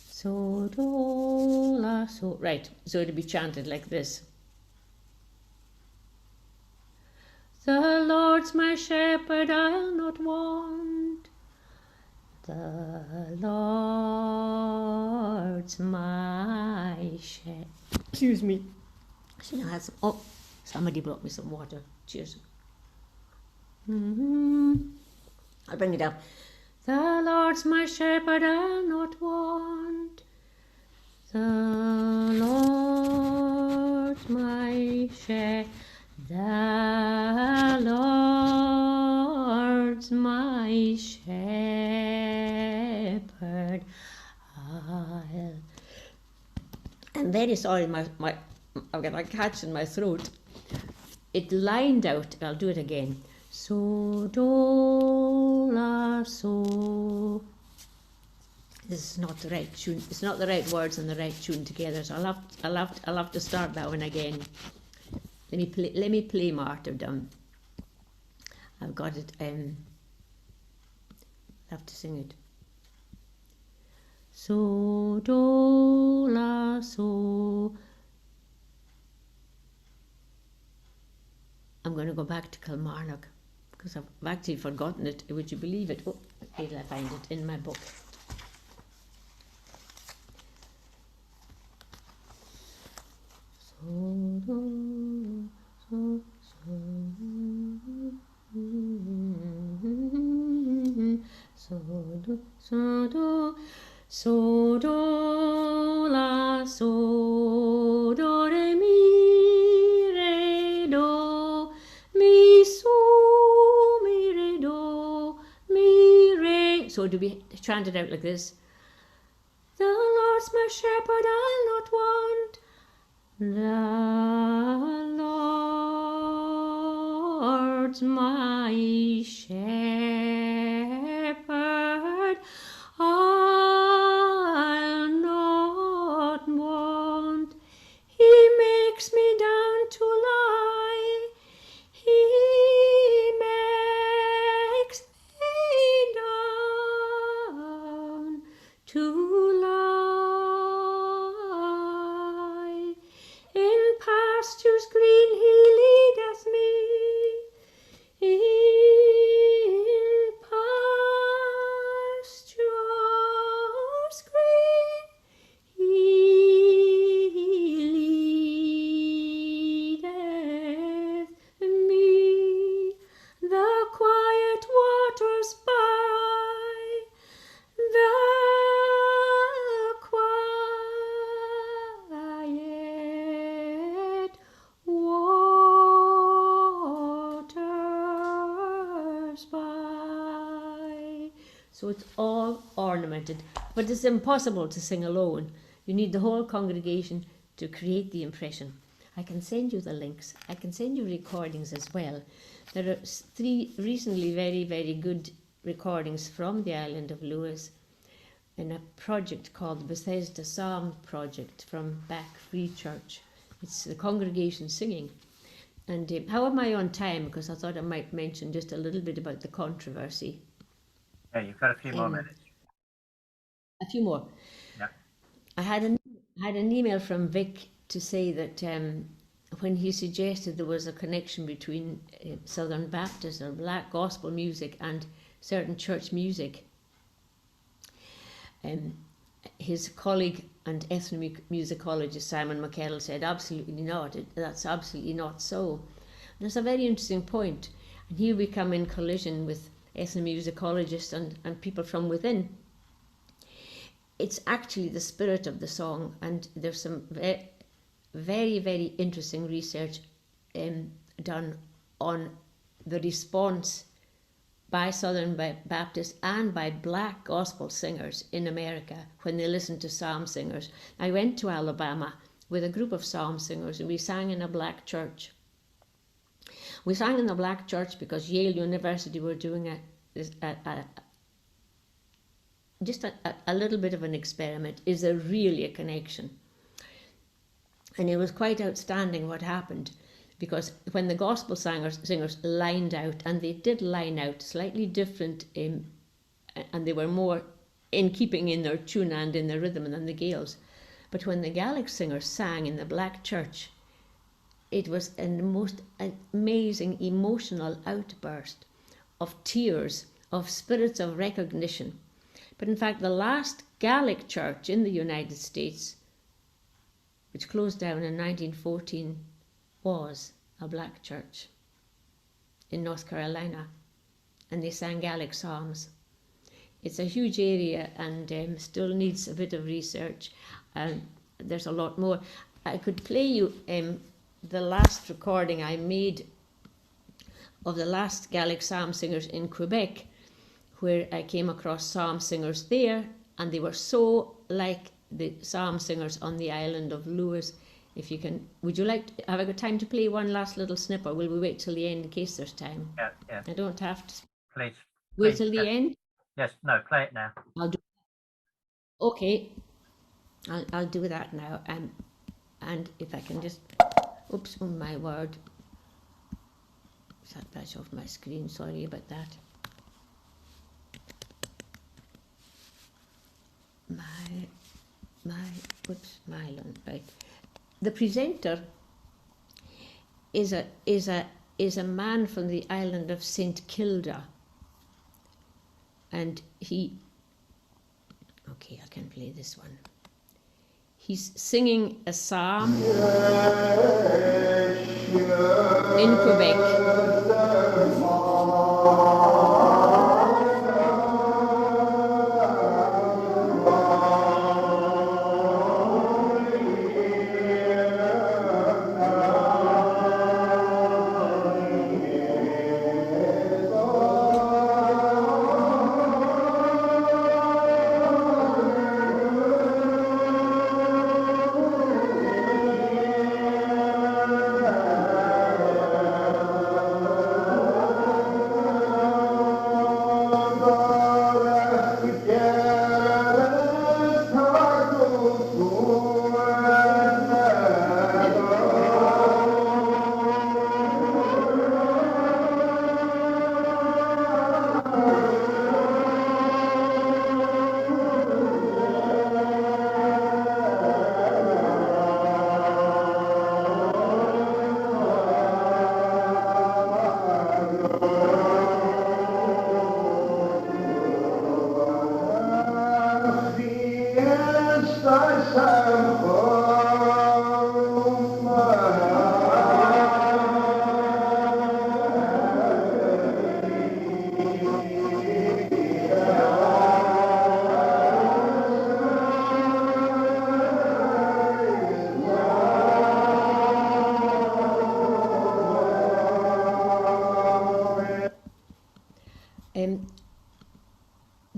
so, do, la, so. Right, so it'll be chanted like this. The Lord's my shepherd, I'll not want. The Lord's my shepherd. Excuse me. Should I have some? Oh, somebody brought me some water. Cheers. I'll bring it up. The Lord's my shepherd, I'll not want. The Lord's my shepherd. The Lord's my shepherd. I'm very sorry, I've got a catch in my throat. It lined out. I'll do it again. So, do, la, so. This is not the right tune. It's not the right words and the right tune together. So I'll have to start that one again. Let me play Martyrdom. I've got it. I'll have to sing it. So, do, la, so. I'm going to go back to Kilmarnock because I've actually forgotten it. Would you believe it? Oh, wait till I find it in my book. So, do, so, so, so, do, so, do, la, so, do, re, mi, re, do, mi, so, mi, re, do, mi, re. So do we chant it out like this? The Lord's my shepherd, I'll not want. The Lord's my shepherd, I'll So it's all ornamented, but it's impossible to sing alone. You need the whole congregation to create the impression. I can send you the links. I can send you recordings as well. There are 3 recently very, very good recordings from the island of Lewis in a project called the Bethesda Psalm Project from Back Free Church. It's the congregation singing. And how am I on time? Because I thought I might mention just a little bit about the controversy. Yeah, you've got a few more minutes. A few more. Yeah. I had an email from Vic to say that when he suggested there was a connection between Southern Baptist or black gospel music and certain church music, his colleague and ethnomusicologist Simon McKell said absolutely not. That's absolutely not so. And that's a very interesting point. And here we come in collision with ethnomusicologists and people from within. It's actually the spirit of the song, and there's some very, very interesting research done on the response by Southern Baptists and by black gospel singers in America when they listened to psalm singers. I went to Alabama with a group of psalm singers, and we sang in a black church. We sang in the black church because Yale University were doing just a little bit of an experiment. Is there really a connection? And it was quite outstanding what happened, because when the gospel singers lined out, and they did line out slightly different, and they were more in keeping in their tune and in their rhythm than the Gaels. But when the Gaelic singers sang in the black church, it was a most amazing emotional outburst of tears, of spirits of recognition. But in fact, the last Gaelic church in the United States, which closed down in 1914, was a black church in North Carolina, and they sang Gaelic psalms. It's a huge area and still needs a bit of research, and there's a lot more. I could play you the last recording I made of the last Gaelic psalm singers in Quebec, where I came across psalm singers there, and they were so like the psalm singers on the island of Lewis. If you can, would you like to, have I got time to play one last little snip, or will we wait till the end in case there's time? Yeah. I don't have to. Please. Wait till the end? Yes, no, play it now. I'll do. Okay, I'll do that now. And if I can just, oops, oh my word. That flash off my screen, sorry about that. Right. The presenter is a man from the island of St. Kilda, and okay, I can play this one. He's singing a psalm in Quebec.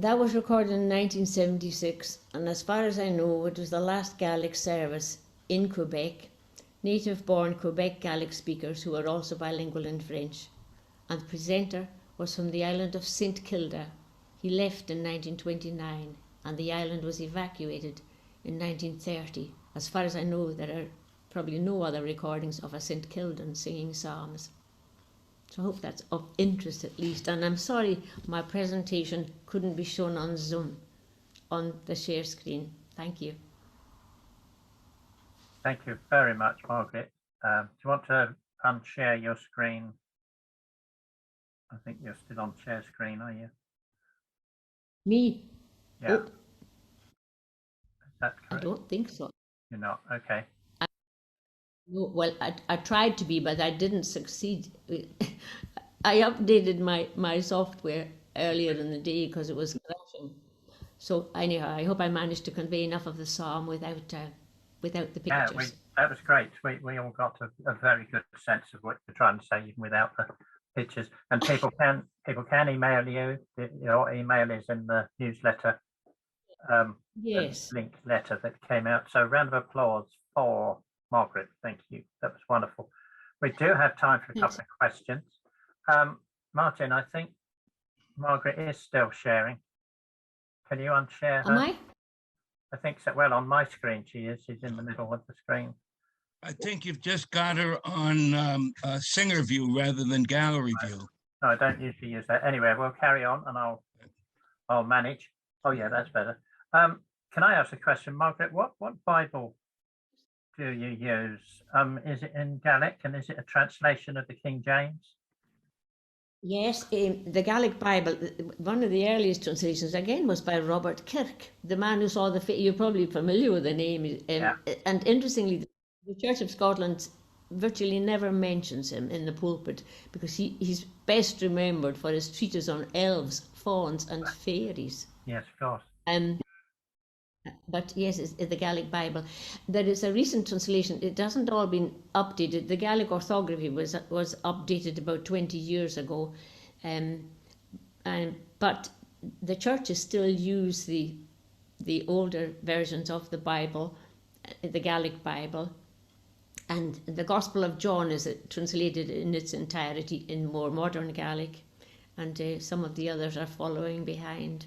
that was recorded in 1976, and as far as I know, it was the last Gaelic service in Quebec. Native-born Quebec Gaelic speakers who were also bilingual in French, and the presenter was from the island of St Kilda. He left in 1929, and the island was evacuated in 1930. As far as I know, there are probably no other recordings of a St Kildan singing psalms. So I hope that's of interest at least. And I'm sorry my presentation couldn't be shown on Zoom, on the share screen. Thank you. Thank you very much, Margaret. Do you want to unshare your screen? I think you're still on share screen, are you? Me? Yeah. Oh, Is that I correct? don't think so. You're not? Okay. No, well, I tried to be, but I didn't succeed. I updated my software earlier in the day because it was crashing. So anyhow, I hope I managed to convey enough of the psalm without the Yeah, pictures. that was great. We all got a very good sense of what you're trying to say, even without the pictures. And people can email you. Your email is in the newsletter. Yes. The link letter that came out. So round of applause for Margaret. Thank you. That was wonderful. We do have time for a couple of questions. Martin, I think Margaret is still sharing. Can you unshare her? Am I? I think so. Well, on my screen she is. She's in the middle of the screen. I think you've just got her on singer view rather than gallery view. No, I don't usually use that. Anyway, we'll carry on and I'll manage. Oh yeah, that's better. Can I ask a question, Margaret? What Bible do you use? Is it in Gaelic, and is it a translation of the King James? Yes, the Gaelic Bible, one of the earliest translations, again, was by Robert Kirk, the man who saw the... You're probably familiar with the name. Yeah. And interestingly, the Church of Scotland virtually never mentions him in the pulpit because he's best remembered for his treatise on elves, fauns and fairies. Yes, of course. But yes, it's the Gaelic Bible. There is a recent translation. It hasn't all been updated. The Gaelic orthography was updated about 20 years ago, but the churches still use the older versions of the Bible, the Gaelic Bible, and the Gospel of John is translated in its entirety in more modern Gaelic, and some of the others are following behind.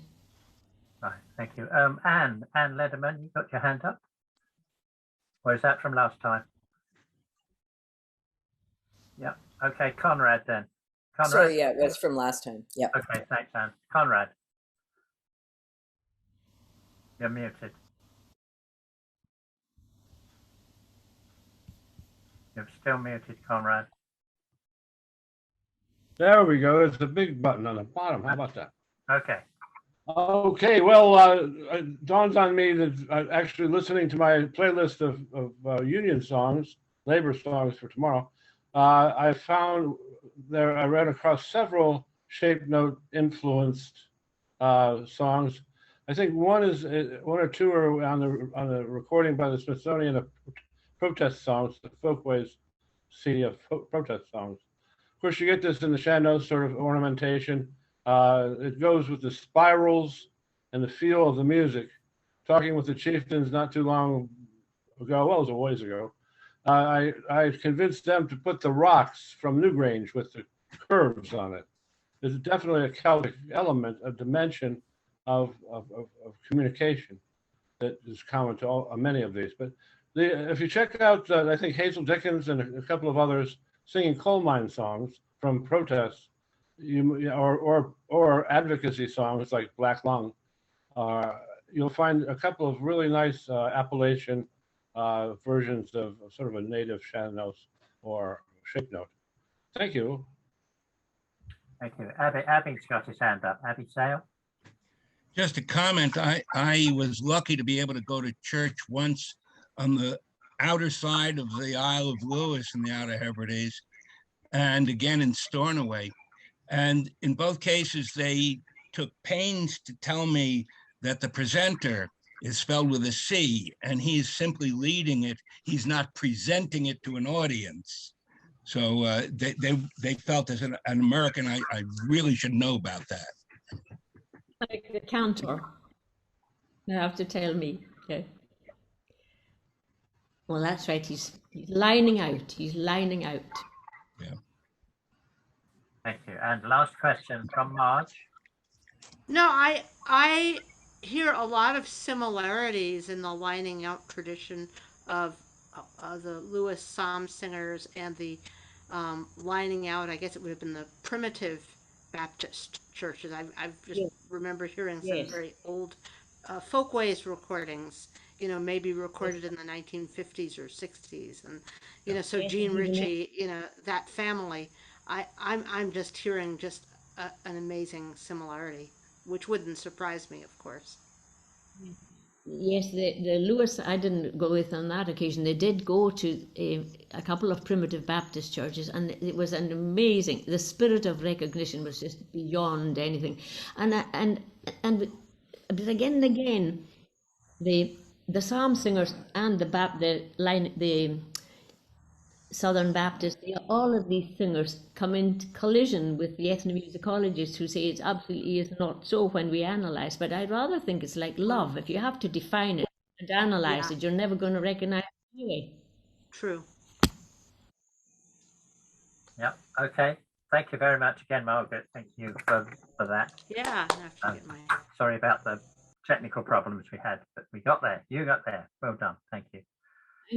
Right, thank you. Anne Lederman, you got your hand up? Or is that from last time? Yeah, okay, Conrad then. Conrad? Sorry, yeah, it was from last time. Yeah. Okay, thanks, Anne. Conrad. You're muted. You're still muted, Conrad. There we go. There's a big button on the bottom. How about that? Okay. Okay, well, it dawns on me that actually listening to my playlist of union songs, labor songs for tomorrow, I found I ran across several shape note influenced songs. I think one or two are on the recording by the Smithsonian of protest songs, the Folkways CD of protest songs. Of course, you get this in the Shannon sort of ornamentation. It goes with the spirals and the feel of the music. Talking with the chieftains not too long ago, well, it was a ways ago, I convinced them to put the rocks from Newgrange with the curves on it. There's definitely a Celtic element, a dimension of communication that is common to many of these. But if you check out, I think Hazel Dickens and a couple of others singing coal mine songs from protests, or advocacy songs like Black Lung, you'll find a couple of really nice Appalachian versions of sort of a native Shannon or shape note. Thank you. Thank you. Abby's got his hand up. Abby Sale. Just a comment. I was lucky to be able to go to church once on the outer side of the Isle of Lewis in the Outer Hebrides, and again in Stornoway. And in both cases, they took pains to tell me that the presenter is spelled with a C, and he's simply leading it. He's not presenting it to an audience. So they felt as an American, I really should know about that. like the cantor. You have to tell me. Yeah. Well, that's right. He's lining out. He's lining out. Thank you. And last question from Marge. No, I hear a lot of similarities in the lining out tradition of the Lewis Psalm singers and the lining out. I guess it would have been the primitive Baptist churches. I just Yes. remember hearing some Yes. very old folkways recordings. You know, maybe recorded in the 1950s or 60s, and you know, so Yes, Gene and even Ritchie, you know, that family. I'm just hearing just an amazing similarity, which wouldn't surprise me, of course. yes, the Lewis, I didn't go with on that occasion. They did go to a couple of primitive Baptist churches, and it was an amazing. The spirit of recognition was just beyond anything, and but again and again, the psalm singers and the Southern Baptists, all of these singers come into collision with the ethnomusicologists who say it absolutely is not so when we analyse. But I'd rather think it's like love. If you have to define it and analyse Yeah, it, you're never going to recognise it anyway. true. Yep. Okay. Thank you very much again, Margaret. Thank you for that. Yeah, I have to get my. Sorry about the technical problems we had, but we got there. You got there. Well done. Thank you.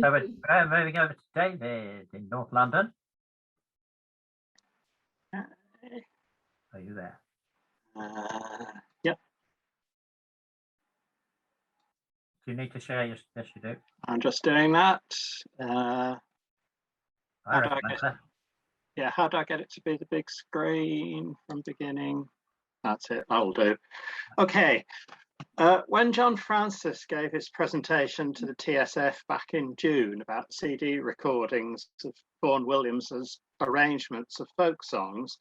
So we're moving over to David in North London. Are you there? Yep, Do you need to share your? Yes, you do. I'm just doing that. I How do I recommend get- that. Yeah, how do I get it to be the big screen from beginning? That's it, that'll do. Okay, when John Francis gave his presentation to the TSF back in June about CD recordings of Vaughan Williams's arrangements of folk songs,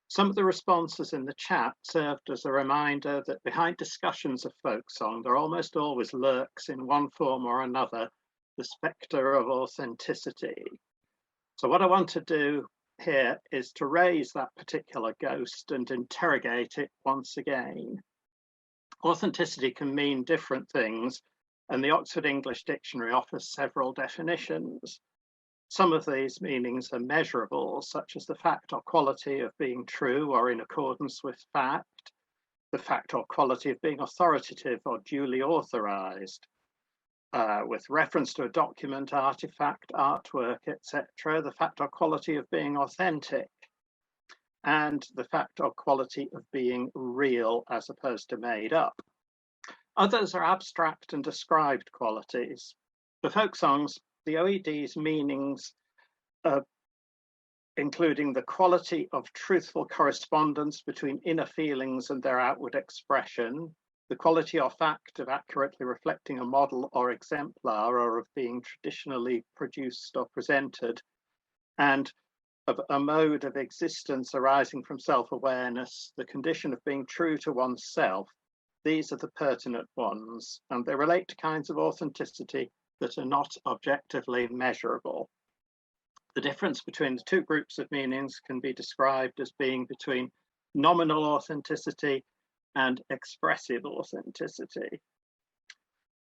some of the responses in the chat served as a reminder that behind discussions of folk song, there almost always lurks in one form or another the spectre of authenticity. So what I want to do here is to raise that particular ghost and interrogate it once again. Authenticity can mean different things, and the Oxford English Dictionary offers several definitions. Some of these meanings are measurable, such as the fact or quality of being true or in accordance with fact, the fact or quality of being authoritative or duly authorized, with reference to a document, artifact, artwork, etc., the fact or quality of being authentic, and the fact or quality of being real as opposed to made up. Others are abstract and described qualities. For folk songs, the OED's meanings including the quality of truthful correspondence between inner feelings and their outward expression, the quality or fact of accurately reflecting a model or exemplar or of being traditionally produced or presented, and of a mode of existence arising from self-awareness, the condition of being true to oneself. These are the pertinent ones, and they relate to kinds of authenticity that are not objectively measurable. The difference between the two groups of meanings can be described as being between nominal authenticity and expressive authenticity.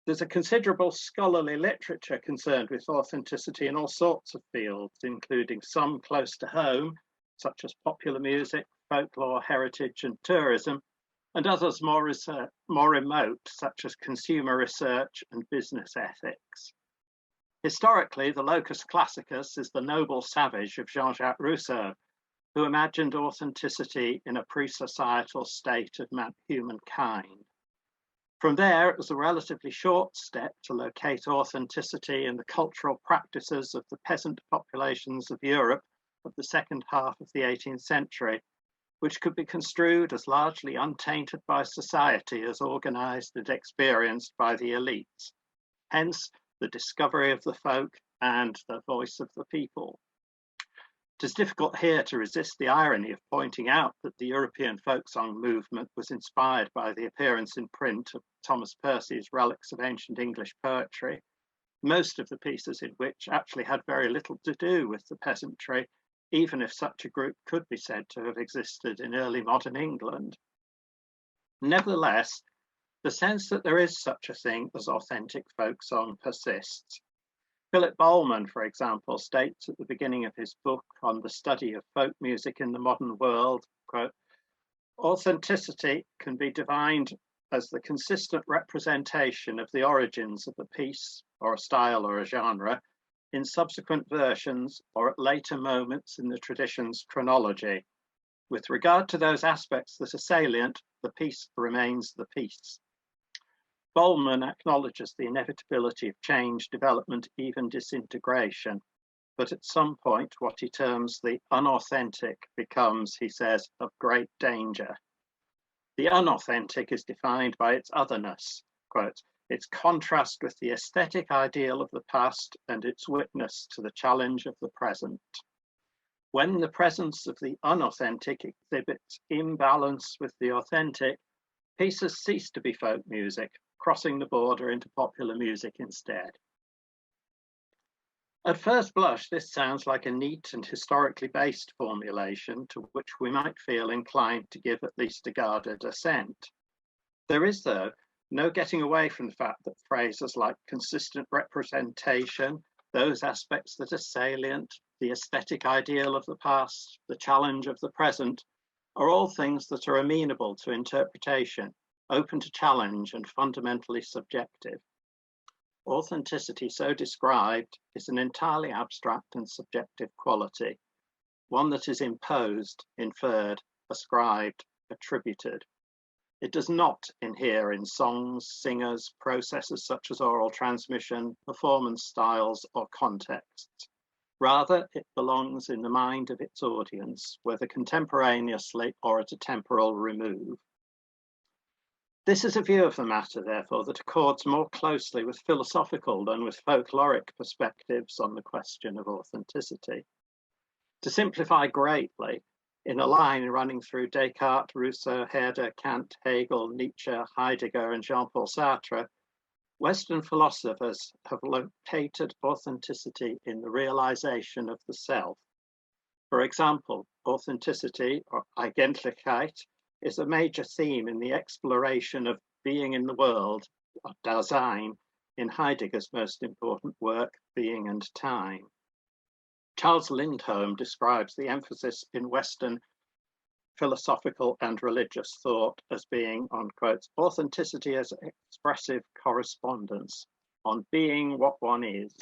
There's a considerable scholarly literature concerned with authenticity in all sorts of fields, including some close to home, such as popular music, folklore, heritage, and tourism, and others more remote, such as consumer research and business ethics. Historically, the locus classicus is the noble savage of Jean-Jacques Rousseau, who imagined authenticity in a pre-societal state of humankind. From there, it was a relatively short step to locate authenticity in the cultural practices of the peasant populations of Europe of the second half of the 18th century, which could be construed as largely untainted by society as organized and experienced by the elites. Hence, the discovery of the folk and the voice of the people. It is difficult here to resist the irony of pointing out that the European folk song movement was inspired by the appearance in print of Thomas Percy's Relics of Ancient English Poetry, most of the pieces in which actually had very little to do with the peasantry, even if such a group could be said to have existed in early modern England. Nevertheless, the sense that there is such a thing as authentic folk song persists. Philip Bowman, for example, states at the beginning of his book on the study of folk music in the modern world, quote, authenticity can be defined as the consistent representation of the origins of a piece or a style or a genre in subsequent versions or at later moments in the tradition's chronology. With regard to those aspects that are salient, the piece remains the piece. Bowman acknowledges the inevitability of change, development, even disintegration. But at some point, what he terms the unauthentic becomes, he says, of great danger. The unauthentic is defined by its otherness, quote, its contrast with the aesthetic ideal of the past and its witness to the challenge of the present. When the presence of the unauthentic exhibits imbalance with the authentic, pieces cease to be folk music, crossing the border into popular music instead. At first blush, this sounds like a neat and historically based formulation to which we might feel inclined to give at least a guarded assent. There is, though, no getting away from the fact that phrases like consistent representation, those aspects that are salient, the aesthetic ideal of the past, the challenge of the present, are all things that are amenable to interpretation, open to challenge and fundamentally subjective. Authenticity so described is an entirely abstract and subjective quality, one that is imposed, inferred, ascribed, attributed. It does not inhere in songs, singers, processes such as oral transmission, performance styles, or contexts. Rather, it belongs in the mind of its audience, whether contemporaneously or at a temporal remove. This is a view of the matter, therefore, that accords more closely with philosophical than with folkloric perspectives on the question of authenticity. To simplify greatly, in a line running through Descartes, Rousseau, Herder, Kant, Hegel, Nietzsche, Heidegger, and Jean-Paul Sartre, Western philosophers have located authenticity in the realization of the self. For example, authenticity, or Eigentlichkeit, is a major theme in the exploration of being in the world, or Dasein, in Heidegger's most important work, Being and Time. Charles Lindholm describes the emphasis in Western philosophical and religious thought as being on, quote, authenticity as expressive correspondence, on being what one is.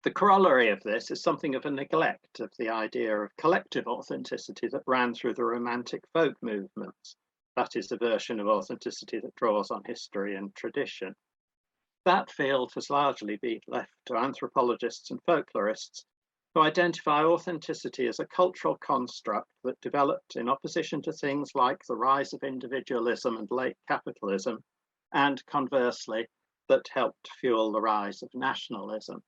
The corollary of this is something of a neglect of the idea of collective authenticity that ran through the Romantic folk movements. That is the version of authenticity that draws on history and tradition. That field has largely been left to anthropologists and folklorists who identify authenticity as a cultural construct that developed in opposition to things like the rise of individualism and late capitalism, and conversely, that helped fuel the rise of nationalism.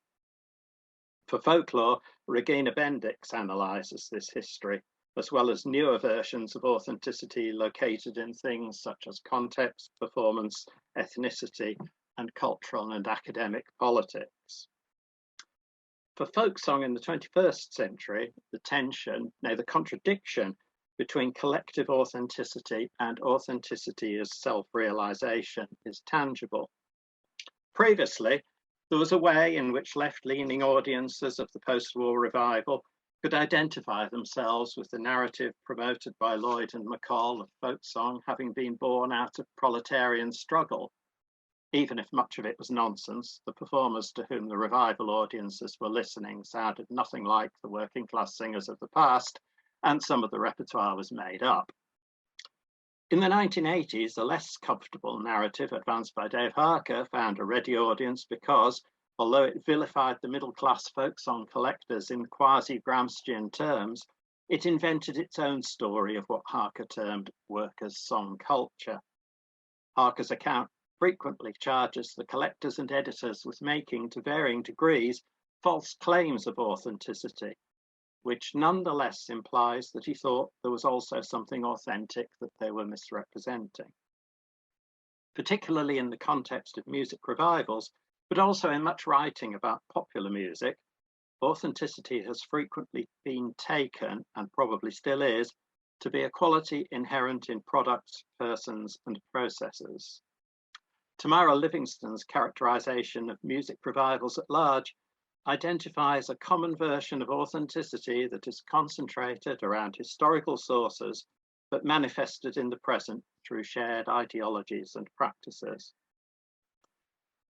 For folklore, Regina Bendix analyses this history, as well as newer versions of authenticity located in things such as context, performance, ethnicity, and cultural and academic politics. For folk song in the 21st century, the tension, nay, the contradiction between collective authenticity and authenticity as self-realization is tangible. Previously, there was a way in which left-leaning audiences of the post-war revival could identify themselves with the narrative promoted by Lloyd and McCall of folk song having been born out of proletarian struggle. Even if much of it was nonsense, the performers to whom the revival audiences were listening sounded nothing like the working class singers of the past, and some of the repertoire was made up. In the 1980s, a less comfortable narrative advanced by Dave Harker found a ready audience because, although it vilified the middle-class folk song collectors in quasi-Gramscian terms, it invented its own story of what Harker termed workers' song culture. Harker's account frequently charges the collectors and editors with making, to varying degrees, false claims of authenticity, which nonetheless implies that he thought there was also something authentic that they were misrepresenting. Particularly in the context of music revivals, but also in much writing about popular music, authenticity has frequently been taken, and probably still is, to be a quality inherent in products, persons, and processes. Tamara Livingston's characterization of music revivals at large identifies a common version of authenticity that is concentrated around historical sources, but manifested in the present through shared ideologies and practices.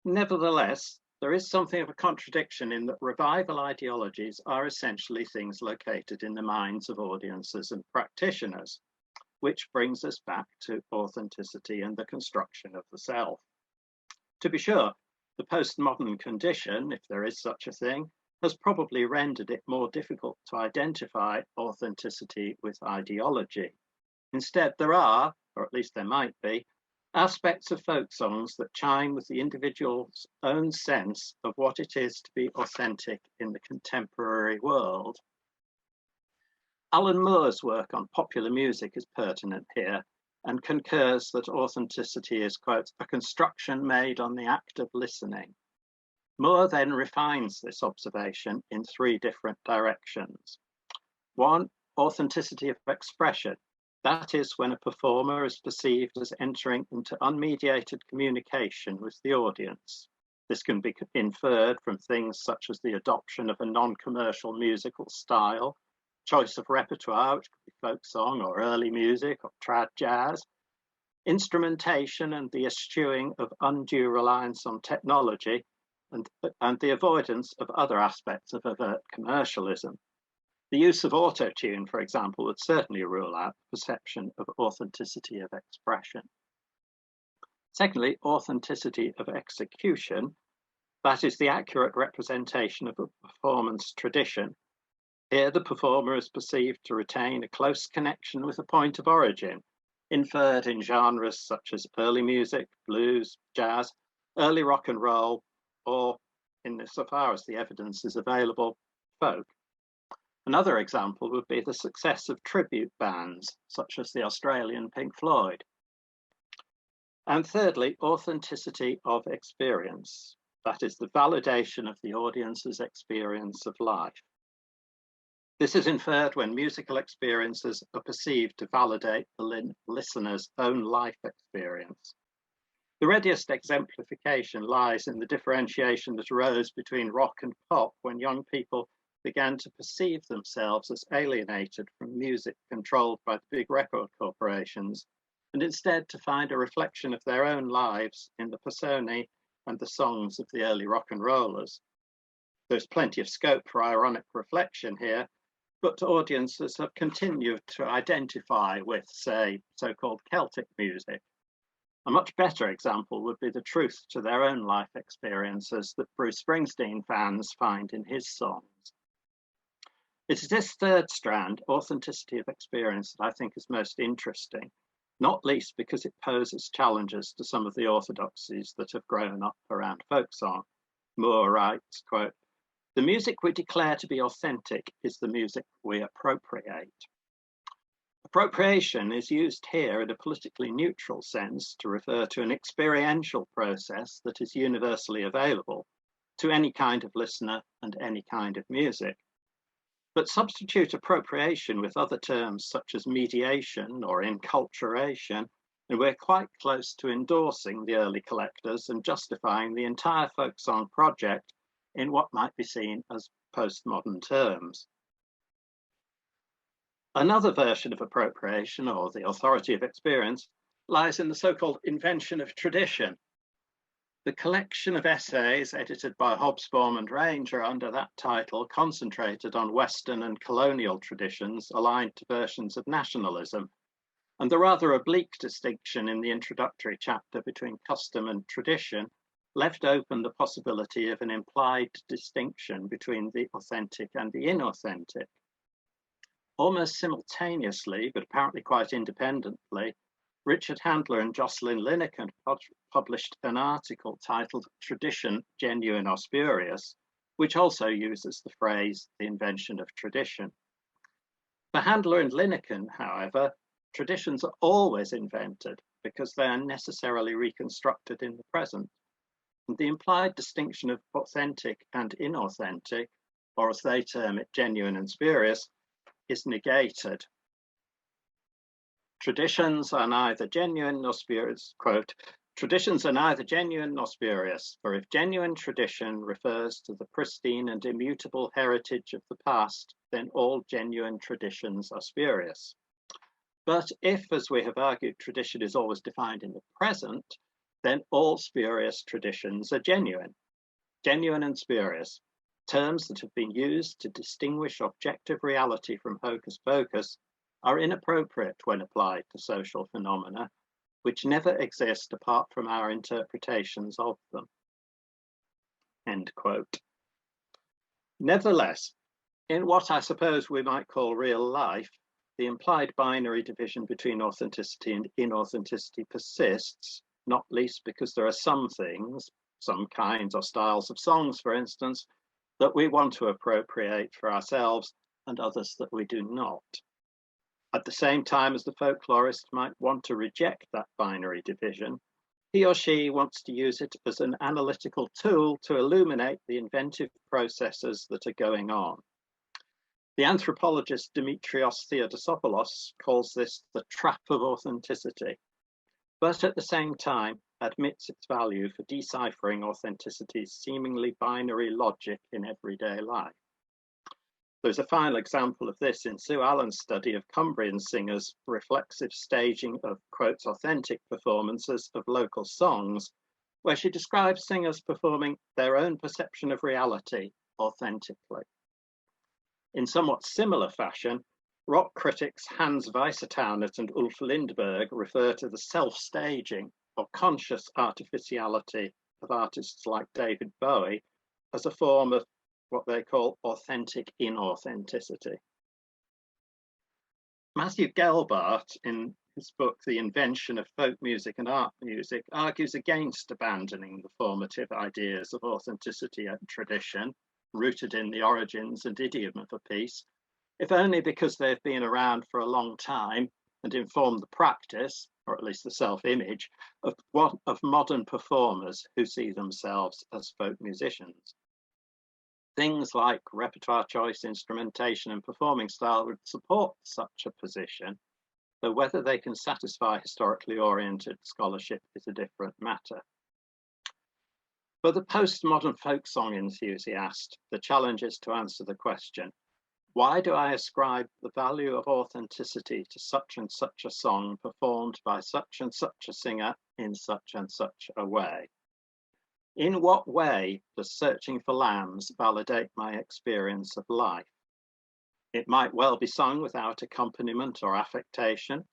Nevertheless, there is something of a contradiction in that revival ideologies are essentially things located in the minds of audiences and practitioners, which brings us back to authenticity and the construction of the self. To be sure, the postmodern condition, if there is such a thing, has probably rendered it more difficult to identify authenticity with ideology. Instead, there are, or at least there might be, aspects of folk songs that chime with the individual's own sense of what it is to be authentic in the contemporary world. Alan Moore's work on popular music is pertinent here and concurs that authenticity is, quote, a construction made on the act of listening. Moore then refines this observation in three different directions. One, authenticity of expression. That is when a performer is perceived as entering into unmediated communication with the audience. This can be inferred from things such as the adoption of a non-commercial musical style, choice of repertoire, which could be folk song or early music or trad jazz, instrumentation and the eschewing of undue reliance on technology, and the avoidance of other aspects of overt commercialism. The use of auto-tune, for example, would certainly rule out the perception of authenticity of expression. Secondly, authenticity of execution, that is the accurate representation of a performance tradition. Here, the performer is perceived to retain a close connection with a point of origin, inferred in genres such as early music, blues, jazz, early rock and roll, or, insofar as the evidence is available, folk. Another example would be the success of tribute bands, such as the Australian Pink Floyd. And thirdly, authenticity of experience. That is the validation of the audience's experience of life. This is inferred when musical experiences are perceived to validate the listener's own life experience. The readiest exemplification lies in the differentiation that arose between rock and pop when young people began to perceive themselves as alienated from music controlled by the big record corporations, and instead to find a reflection of their own lives in the personae and the songs of the early rock and rollers. There's plenty of scope for ironic reflection here, but audiences have continued to identify with, say, so-called Celtic music. A much better example would be the truth to their own life experiences that Bruce Springsteen fans find in his songs. It is this third strand, authenticity of experience, that I think is most interesting, not least because it poses challenges to some of the orthodoxies that have grown up around folk song. Moore writes, quote, "The music we declare to be authentic is the music we appropriate." Appropriation is used here in a politically neutral sense to refer to an experiential process that is universally available to any kind of listener and any kind of music. But substitute appropriation with other terms such as mediation or enculturation, and we're quite close to endorsing the early collectors and justifying the entire folk song project in what might be seen as postmodern terms. Another version of appropriation, or the authority of experience, lies in the so-called Invention of Tradition. The collection of essays edited by Hobsbawm and Ranger under that title concentrated on Western and colonial traditions aligned to versions of nationalism, and the rather oblique distinction in the introductory chapter between custom and tradition left open the possibility of an implied distinction between the authentic and the inauthentic. Almost simultaneously, but apparently quite independently, Richard Handler and Jocelyn Lineker published an article titled "Tradition, Genuine or Spurious," which also uses the phrase, "the invention of tradition." For Handler and Lineker, however, traditions are always invented because they are necessarily reconstructed in the present. And the implied distinction of authentic and inauthentic, or as they term it, genuine and spurious, is negated. traditions are neither genuine nor spurious, quote, traditions are neither genuine nor spurious, for if genuine tradition refers to the pristine and immutable heritage of the past, then all genuine traditions are spurious. But if, as we have argued, tradition is always defined in the present, then all spurious traditions are genuine. Genuine and spurious, terms that have been used to distinguish objective reality from hocus pocus, are inappropriate when applied to social phenomena, which never exist apart from our interpretations of them. End quote. Nevertheless, in what I suppose we might call real life, the implied binary division between authenticity and inauthenticity persists, not least because there are some things, some kinds or styles of songs, for instance, that we want to appropriate for ourselves and others that we do not. At the same time as the folklorist might want to reject that binary division, he or she wants to use it as an analytical tool to illuminate the inventive processes that are going on. The anthropologist Dimitrios Theodosopoulos calls this the trap of authenticity, but at the same time admits its value for deciphering authenticity's seemingly binary logic in everyday life. There's a final example of this in Sue Allen's study of Cumbrian singers' reflexive staging of, quotes, authentic performances of local songs, where she describes singers performing their own perception of reality authentically. In somewhat similar fashion, rock critics Hans Weissertaunert and Ulf Lindberg refer to the self-staging or conscious artificiality of artists like David Bowie as a form of what they call authentic inauthenticity. Matthew Gelbart, in his book, The Invention of Folk Music and Art Music, argues against abandoning the formative ideas of authenticity and tradition, rooted in the origins and idiom of a piece, if only because they've been around for a long time and inform the practice, or at least the self-image, of modern performers who see themselves as folk musicians. Things like repertoire choice, instrumentation, and performing style would support such a position, though whether they can satisfy historically oriented scholarship is a different matter. For the postmodern folk song enthusiast, the challenge is to answer the question, why do I ascribe the value of authenticity to such and such a song performed by such and such a singer in such and such a way? In what way does Searching for Lambs validate my experience of life? It might well be sung without accompaniment or affectation,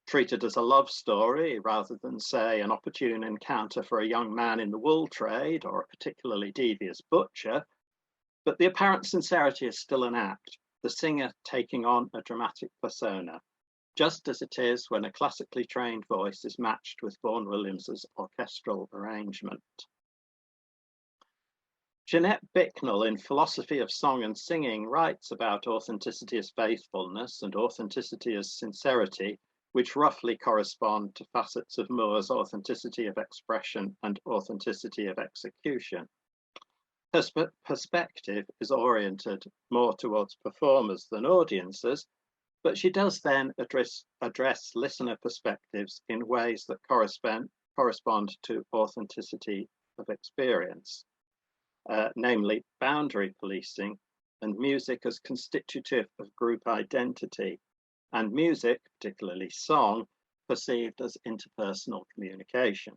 treated as a love story rather than, say, an opportune encounter for a young man in the wool trade or a particularly devious butcher, but the apparent sincerity is still an act, the singer taking on a dramatic persona, just as it is when a classically trained voice is matched with Vaughan Williams's orchestral arrangement. Jeanette Bicknell, in Philosophy of Song and Singing, writes about authenticity as faithfulness and authenticity as sincerity, which roughly correspond to facets of Moore's authenticity of expression and authenticity of execution. Her perspective is oriented more towards performers than audiences, but she does then address listener perspectives in ways that correspond to authenticity of experience. Namely boundary policing and music as constitutive of group identity, and music, particularly song, perceived as interpersonal communication.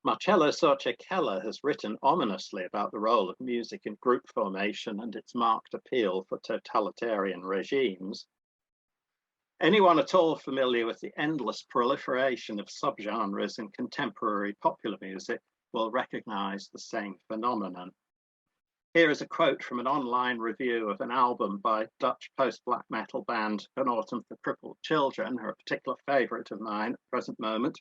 Marcello Sorcha-Keller has written ominously about the role of music in group formation and its marked appeal for totalitarian regimes. Anyone at all familiar with the endless proliferation of subgenres in contemporary popular music will recognize the same phenomenon. Here is a quote from an online review of an album by Dutch post-black metal band An Autumn for Crippled Children, a particular favorite of mine at the present moment.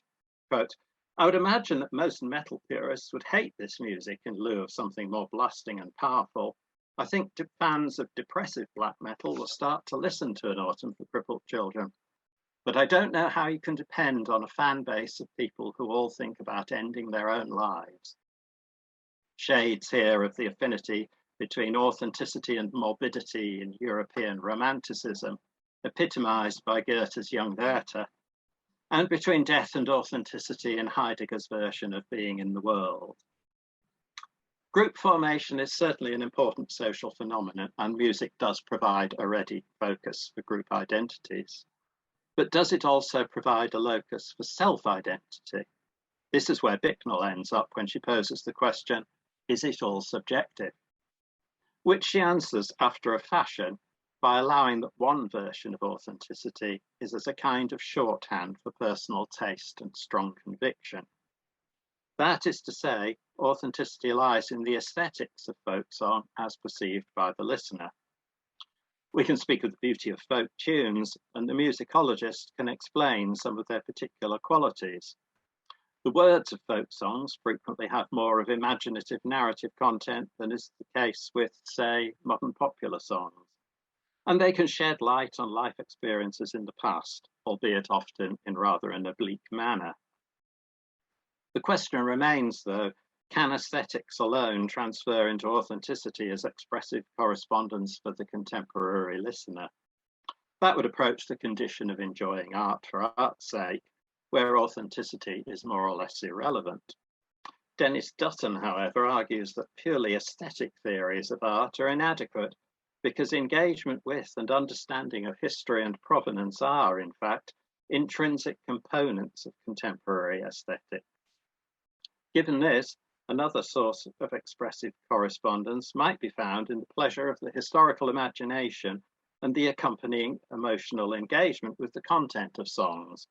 Quote, I would imagine that most metal purists would hate this music in lieu of something more blasting and powerful. I think fans of depressive black metal will start to listen to An Autumn for Crippled Children. But I don't know how you can depend on a fan base of people who all think about ending their own lives. Shades here of the affinity between authenticity and morbidity in European Romanticism, epitomized by Goethe's young Werther, and between death and authenticity in Heidegger's version of being in the world. Group formation is certainly an important social phenomenon, and music does provide a ready focus for group identities. But does it also provide a locus for self-identity? This is where Bicknell ends up when she poses the question, is it all subjective? Which she answers after a fashion by allowing that one version of authenticity is as a kind of shorthand for personal taste and strong conviction. That is to say, authenticity lies in the aesthetics of folk song as perceived by the listener. We can speak of the beauty of folk tunes, and the musicologist can explain some of their particular qualities. The words of folk songs frequently have more of imaginative narrative content than is the case with, say, modern popular songs. And they can shed light on life experiences in the past, albeit often in rather an oblique manner. The question remains, though, can aesthetics alone transfer into authenticity as expressive correspondence for the contemporary listener? That would approach the condition of enjoying art for art's sake, where authenticity is more or less irrelevant. Dennis Dutton, however, argues that purely aesthetic theories of art are inadequate because engagement with and understanding of history and provenance are, in fact, intrinsic components of contemporary aesthetics. Given this, another source of expressive correspondence might be found in the pleasure of the historical imagination and the accompanying emotional engagement with the content of songs.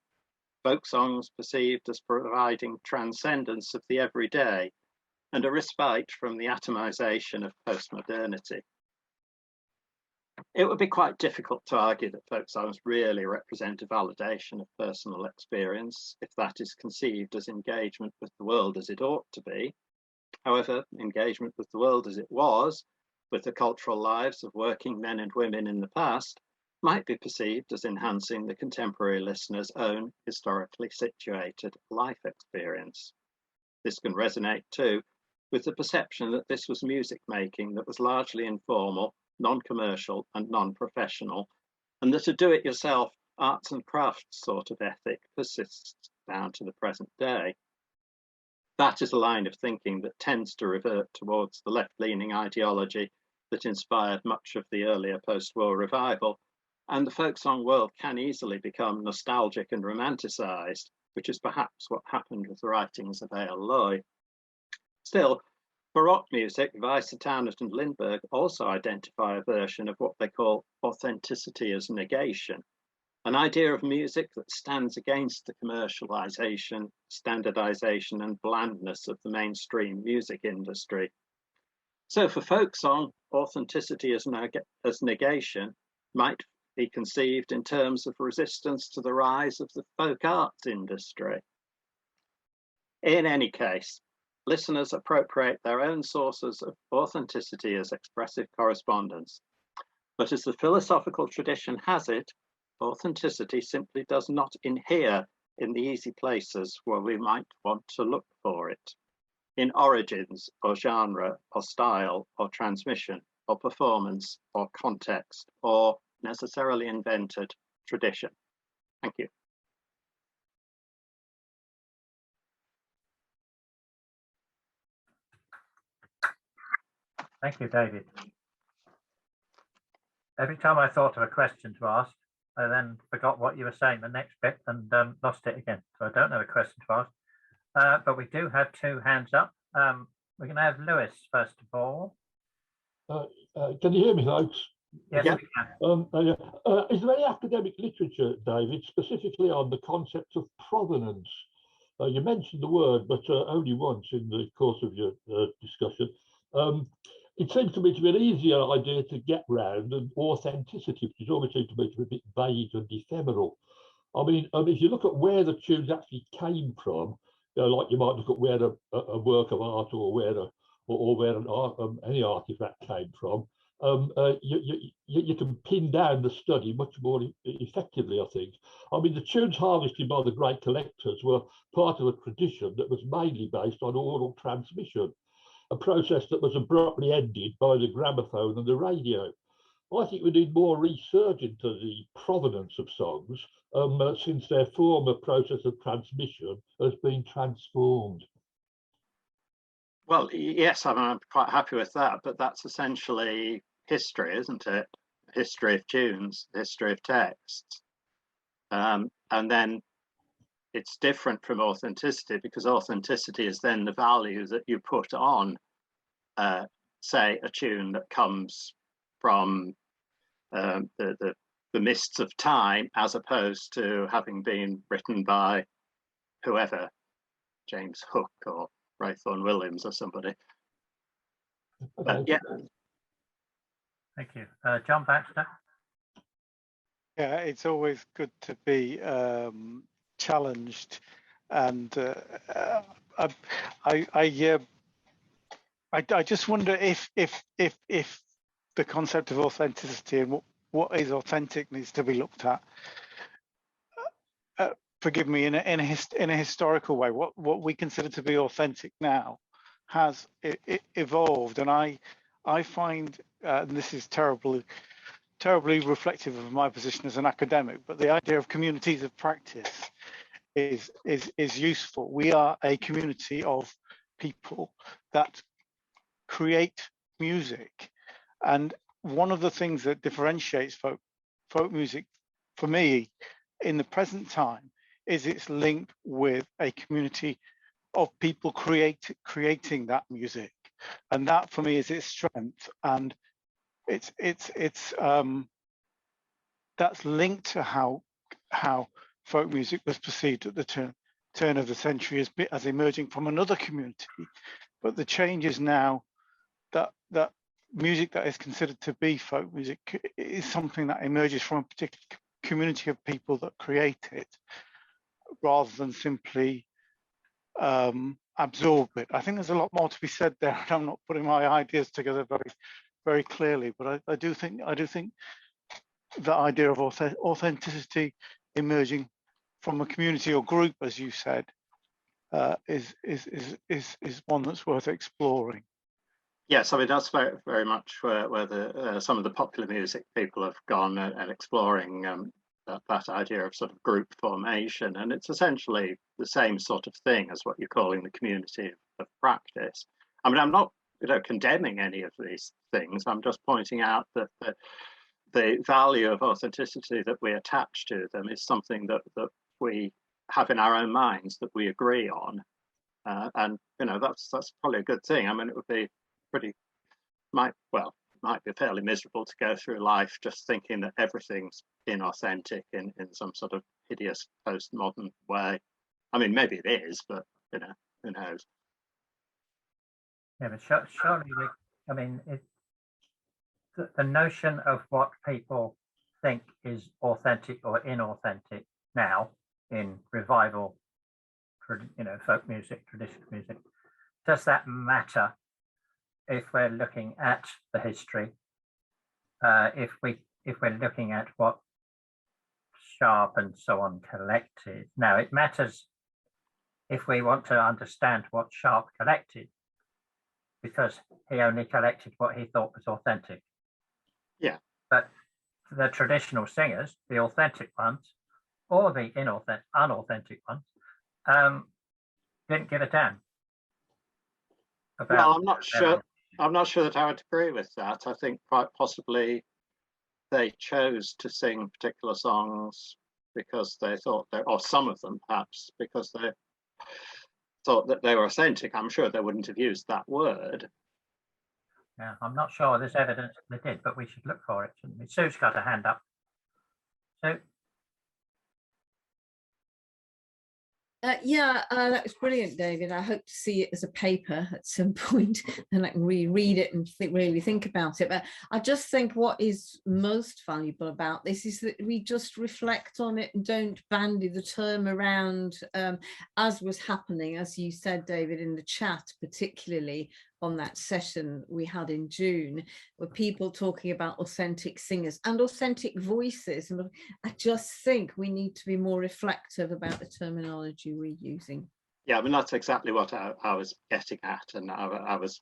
Folk songs perceived as providing transcendence of the everyday and a respite from the atomization of postmodernity. It would be quite difficult to argue that folk songs really represent a validation of personal experience if that is conceived as engagement with the world as it ought to be. However, engagement with the world as it was, with the cultural lives of working men and women in the past, might be perceived as enhancing the contemporary listener's own historically situated life experience. This can resonate too with the perception that this was music making that was largely informal, non-commercial and non-professional, and that a do-it-yourself arts and crafts sort of ethic persists down to the present day. That is a line of thinking that tends to revert towards the left-leaning ideology that inspired much of the earlier post-war revival, and the folk song world can easily become nostalgic and romanticized, which is perhaps what happened with the writings of A.L. Loy. Still, for rock music, Weiser, Townend and Lindbergh also identify a version of what they call authenticity as negation, an idea of music that stands against the commercialization, standardization and blandness of the mainstream music industry. So for folk song, authenticity as negation might be conceived in terms of resistance to the rise of the folk arts industry. In any case, listeners appropriate their own sources of authenticity as expressive correspondence. But as the philosophical tradition has it, authenticity simply does not inhere in the easy places where we might want to look for it, in origins or genre or style or transmission or performance or context or necessarily invented tradition. Thank you. Thank you, David. Every time I thought of a question to ask, I then forgot what you were saying the next bit and lost it again. So I don't know a question to ask. But we do have two hands up. We're going to have Lewis first of all. Can you hear me, folks? Yes, Yeah. we can. Is there any academic literature, David, specifically on the concept of provenance? You mentioned the word, but only once in the course of your discussion. It seems to me to be an easier idea to get round than authenticity, which is always seems to me to be a bit vague and ephemeral. I mean, if you look at where the tunes actually came from, you know, like you might look at where a work of art or where any artifact came from, you can pin down the study much more effectively, I think. I mean, the tunes harvested by the great collectors were part of a tradition that was mainly based on oral transmission, a process that was abruptly ended by the gramophone and the radio. I think we need more research into the provenance of songs since their former process of transmission has been transformed. Well, yes, I'm quite happy with that, but that's essentially history, isn't it? History of tunes, history of texts. And then it's different from authenticity, because authenticity is then the value that you put on, say, a tune that comes from the mists of time, as opposed to having been written by whoever, James Hook or Raythorn Williams or somebody. Yeah. Thank you. John Baxter? Yeah, it's always good to be challenged, and I just wonder if the concept of authenticity and what is authentic needs to be looked at. Forgive me, in a historical way, what we consider to be authentic now has evolved, and I find, and this is terribly reflective of my position as an academic, but the idea of communities of practice is useful. We are a community of people that create music, and one of the things that differentiates folk music for me in the present time is it's linked with a community of people creating that music, and that for me is its strength, and it's that's linked to how folk music was perceived at the turn of the century as emerging from another community. But the change is now that music that is considered to be folk music is something that emerges from a particular community of people that create it, rather than simply absorb it. I think there's a lot more to be said there, and I'm not putting my ideas together very clearly, but I do think the idea of authenticity emerging from a community or group, as you said, is one that's worth exploring. Yes, I mean, that's very much where some of the popular music people have gone and exploring that idea of sort of group formation, and it's essentially the same sort of thing as what you're calling the community of practice. I mean, I'm not condemning any of these things. I'm just pointing out that the value of authenticity that we attach to them is something that we have in our own minds, that we agree on, and that's probably a good thing. I mean, it would be might be fairly miserable to go through life just thinking that everything's inauthentic in some sort of hideous postmodern way. I mean, maybe it is, but who knows? Yeah, but surely, I mean, the notion of what people think is authentic or inauthentic now in revival, folk music, traditional music, does that matter if we're looking at the history? If we're looking at what Sharp and so on collected. Now, it matters if we want to understand what Sharp collected, because he only collected what he thought was authentic. Yeah. But the traditional singers, the authentic ones, or the unauthentic ones, didn't give a damn. Well, I'm not sure. I'm not sure that I would agree with that. I think quite possibly they chose to sing particular songs because they thought or some of them perhaps because they thought that they were authentic. I'm sure they wouldn't have used that word. Yeah, I'm not sure there's evidence they did, but we should look for it, shouldn't we? Sue's got a hand up. Sue? Yeah, that was brilliant, David. I hope to see it as a paper at some point and I can reread it and really think about it. But I just think what is most valuable about this is that we just reflect on it and don't bandy the term around, as was happening, as you said, David, in the chat, particularly on that session we had in June, where people talking about authentic singers and authentic voices. And I just think we need to be more reflective about the terminology we're using. Yeah, I mean, that's exactly what I was getting at. And I was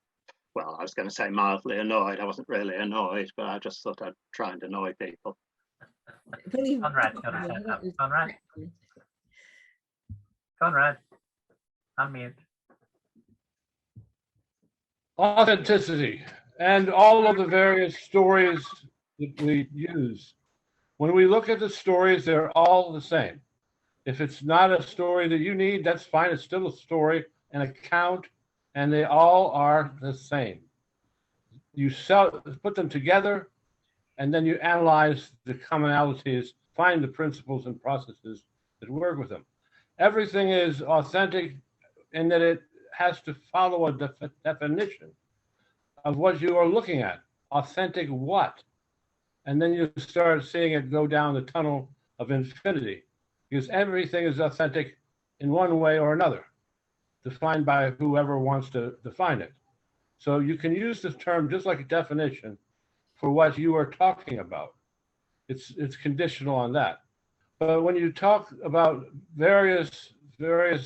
well, I was going to say mildly annoyed. I wasn't really annoyed, but I just thought I'd try and annoy people. Conrad's got his hand up. Conrad? Conrad, unmute. Authenticity and all of the various stories that we use. When we look at the stories, they're all the same. If it's not a story that you need, that's fine. It's still a story, an account, and they all are the same. You put them together, and then you analyze the commonalities, find the principles and processes that work with them. Everything is authentic in that it has to follow a definition of what you are looking at. Authentic what? And then you start seeing it go down the tunnel of infinity, because everything is authentic in one way or another, defined by whoever wants to define it. So you can use this term just like a definition for what you are talking about. It's conditional on that. But when you talk about various story,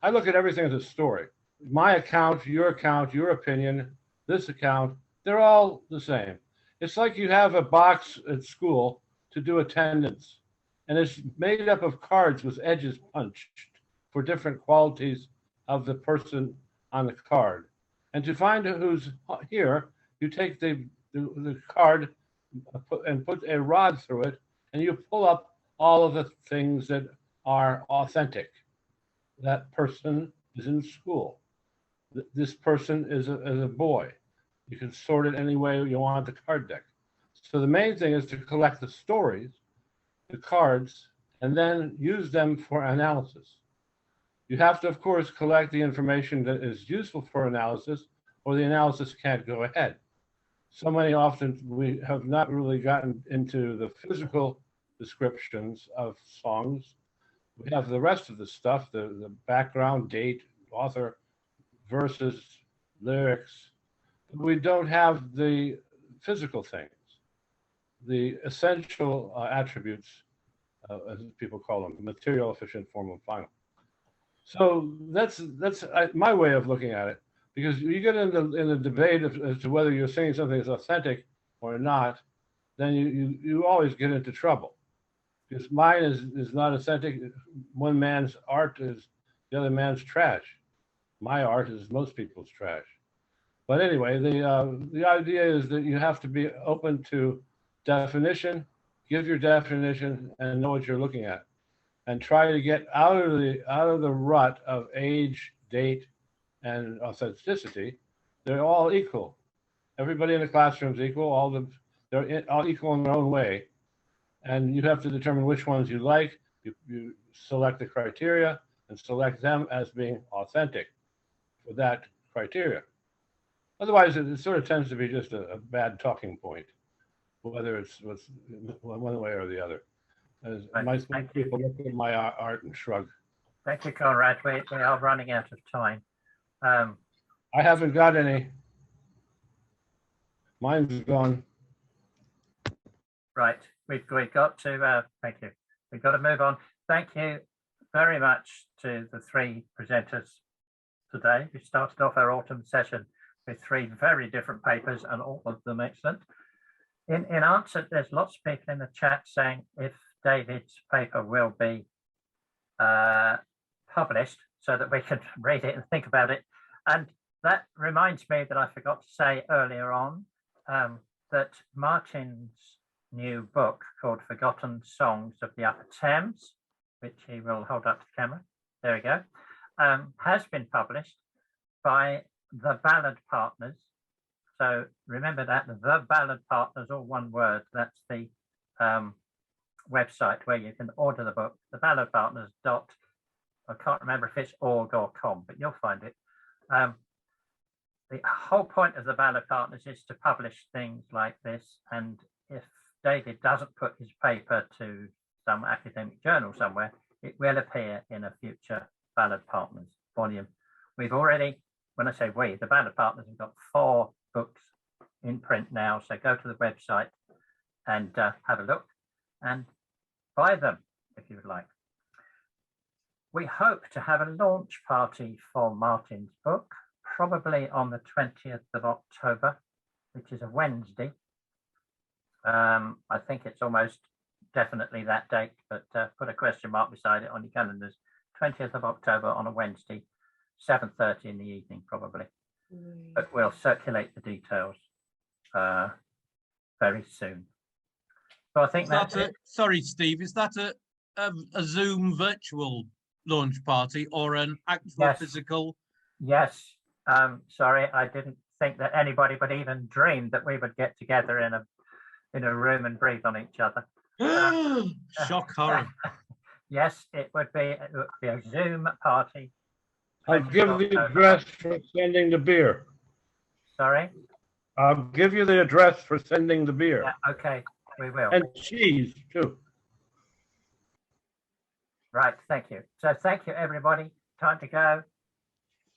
I look at everything as a story. My account, your opinion, this account, they're all the same. It's like you have a box at school to do attendance, and it's made up of cards with edges punched for different qualities of the person on the card. And to find who's here, you take the card and put a rod through it, and you pull up all of the things that are authentic. That person is in school. This person is a boy. You can sort it any way you want the card deck. So the main thing is to collect the stories, the cards, and then use them for analysis. You have to, of course, collect the information that is useful for analysis, or the analysis can't go ahead. So many often we have not really gotten into the physical descriptions of songs. We have the rest of the stuff, the background, date, author, verses, lyrics. We don't have the physical things, the essential attributes, as people call them, material, efficient, formal, final. So that's my way of looking at it, because you get in the debate as to whether you're saying something is authentic or not, then you always get into trouble. Because mine is not authentic. One man's art is the other man's trash. My art is most people's trash. But anyway, the idea is that you have to be open to definition, give your definition, and know what you're looking at, and try to get out of the rut of age, date, and authenticity. They're all equal. Everybody in the classroom is equal. They're all equal in their own way, and you have to determine which ones you like. You select the criteria and select them as being authentic for that criteria. Otherwise, it sort of tends to be just a bad talking point, whether it's one way or the other. People look at my art and shrug. Thank you, Conrad. We are running out of time. I haven't got any. Mine's gone. Right, we've got to, thank you. We've got to move on. Thank you very much to the three presenters today. We started off our autumn session with three very different papers and all of them excellent. In answer, there's lots of people in the chat saying if David's paper will be published so that we can read it and think about it. And that reminds me that I forgot to say earlier on that Martin's new book called Forgotten Songs of the Upper Thames, which he will hold up to the camera, there we go, has been published by The Ballad Partners. So remember that, The Ballad Partners, all one word. That's the website where you can order the book, The Ballad Partners. I can't remember if it's org or com, but you'll find it. The whole point of The Ballad Partners is to publish things like this, and if David doesn't put his paper to some academic journal somewhere, it will appear in a future Ballad Partners volume. We've already, when I say we, the Ballad Partners have got 4 books in print now, so go to the website and have a look and buy them if you would like. We hope to have a launch party for Martin's book probably on the 20th of October, which is a Wednesday. I think it's almost definitely that date, but put a question mark beside it on your calendars. 20th of October on a Wednesday, 7:30 in the evening, probably. But we'll circulate the details very soon. So I think that's it. Sorry, Steve, is that a Zoom virtual launch party or an actual physical? Yes. Sorry, I didn't think that anybody would even dream that we would get together in a room and breathe on each other. Shock horror. Yes, it would be a Zoom party. I'll give the address for sending the beer. Sorry? I'll give you the address for sending the beer. Yeah, okay, we will. And cheese, too. Right, thank you. So thank you, everybody. Time to go.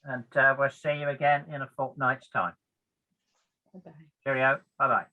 And we'll see you again in a fortnight's time. Bye-bye. Cheerio. Bye-bye.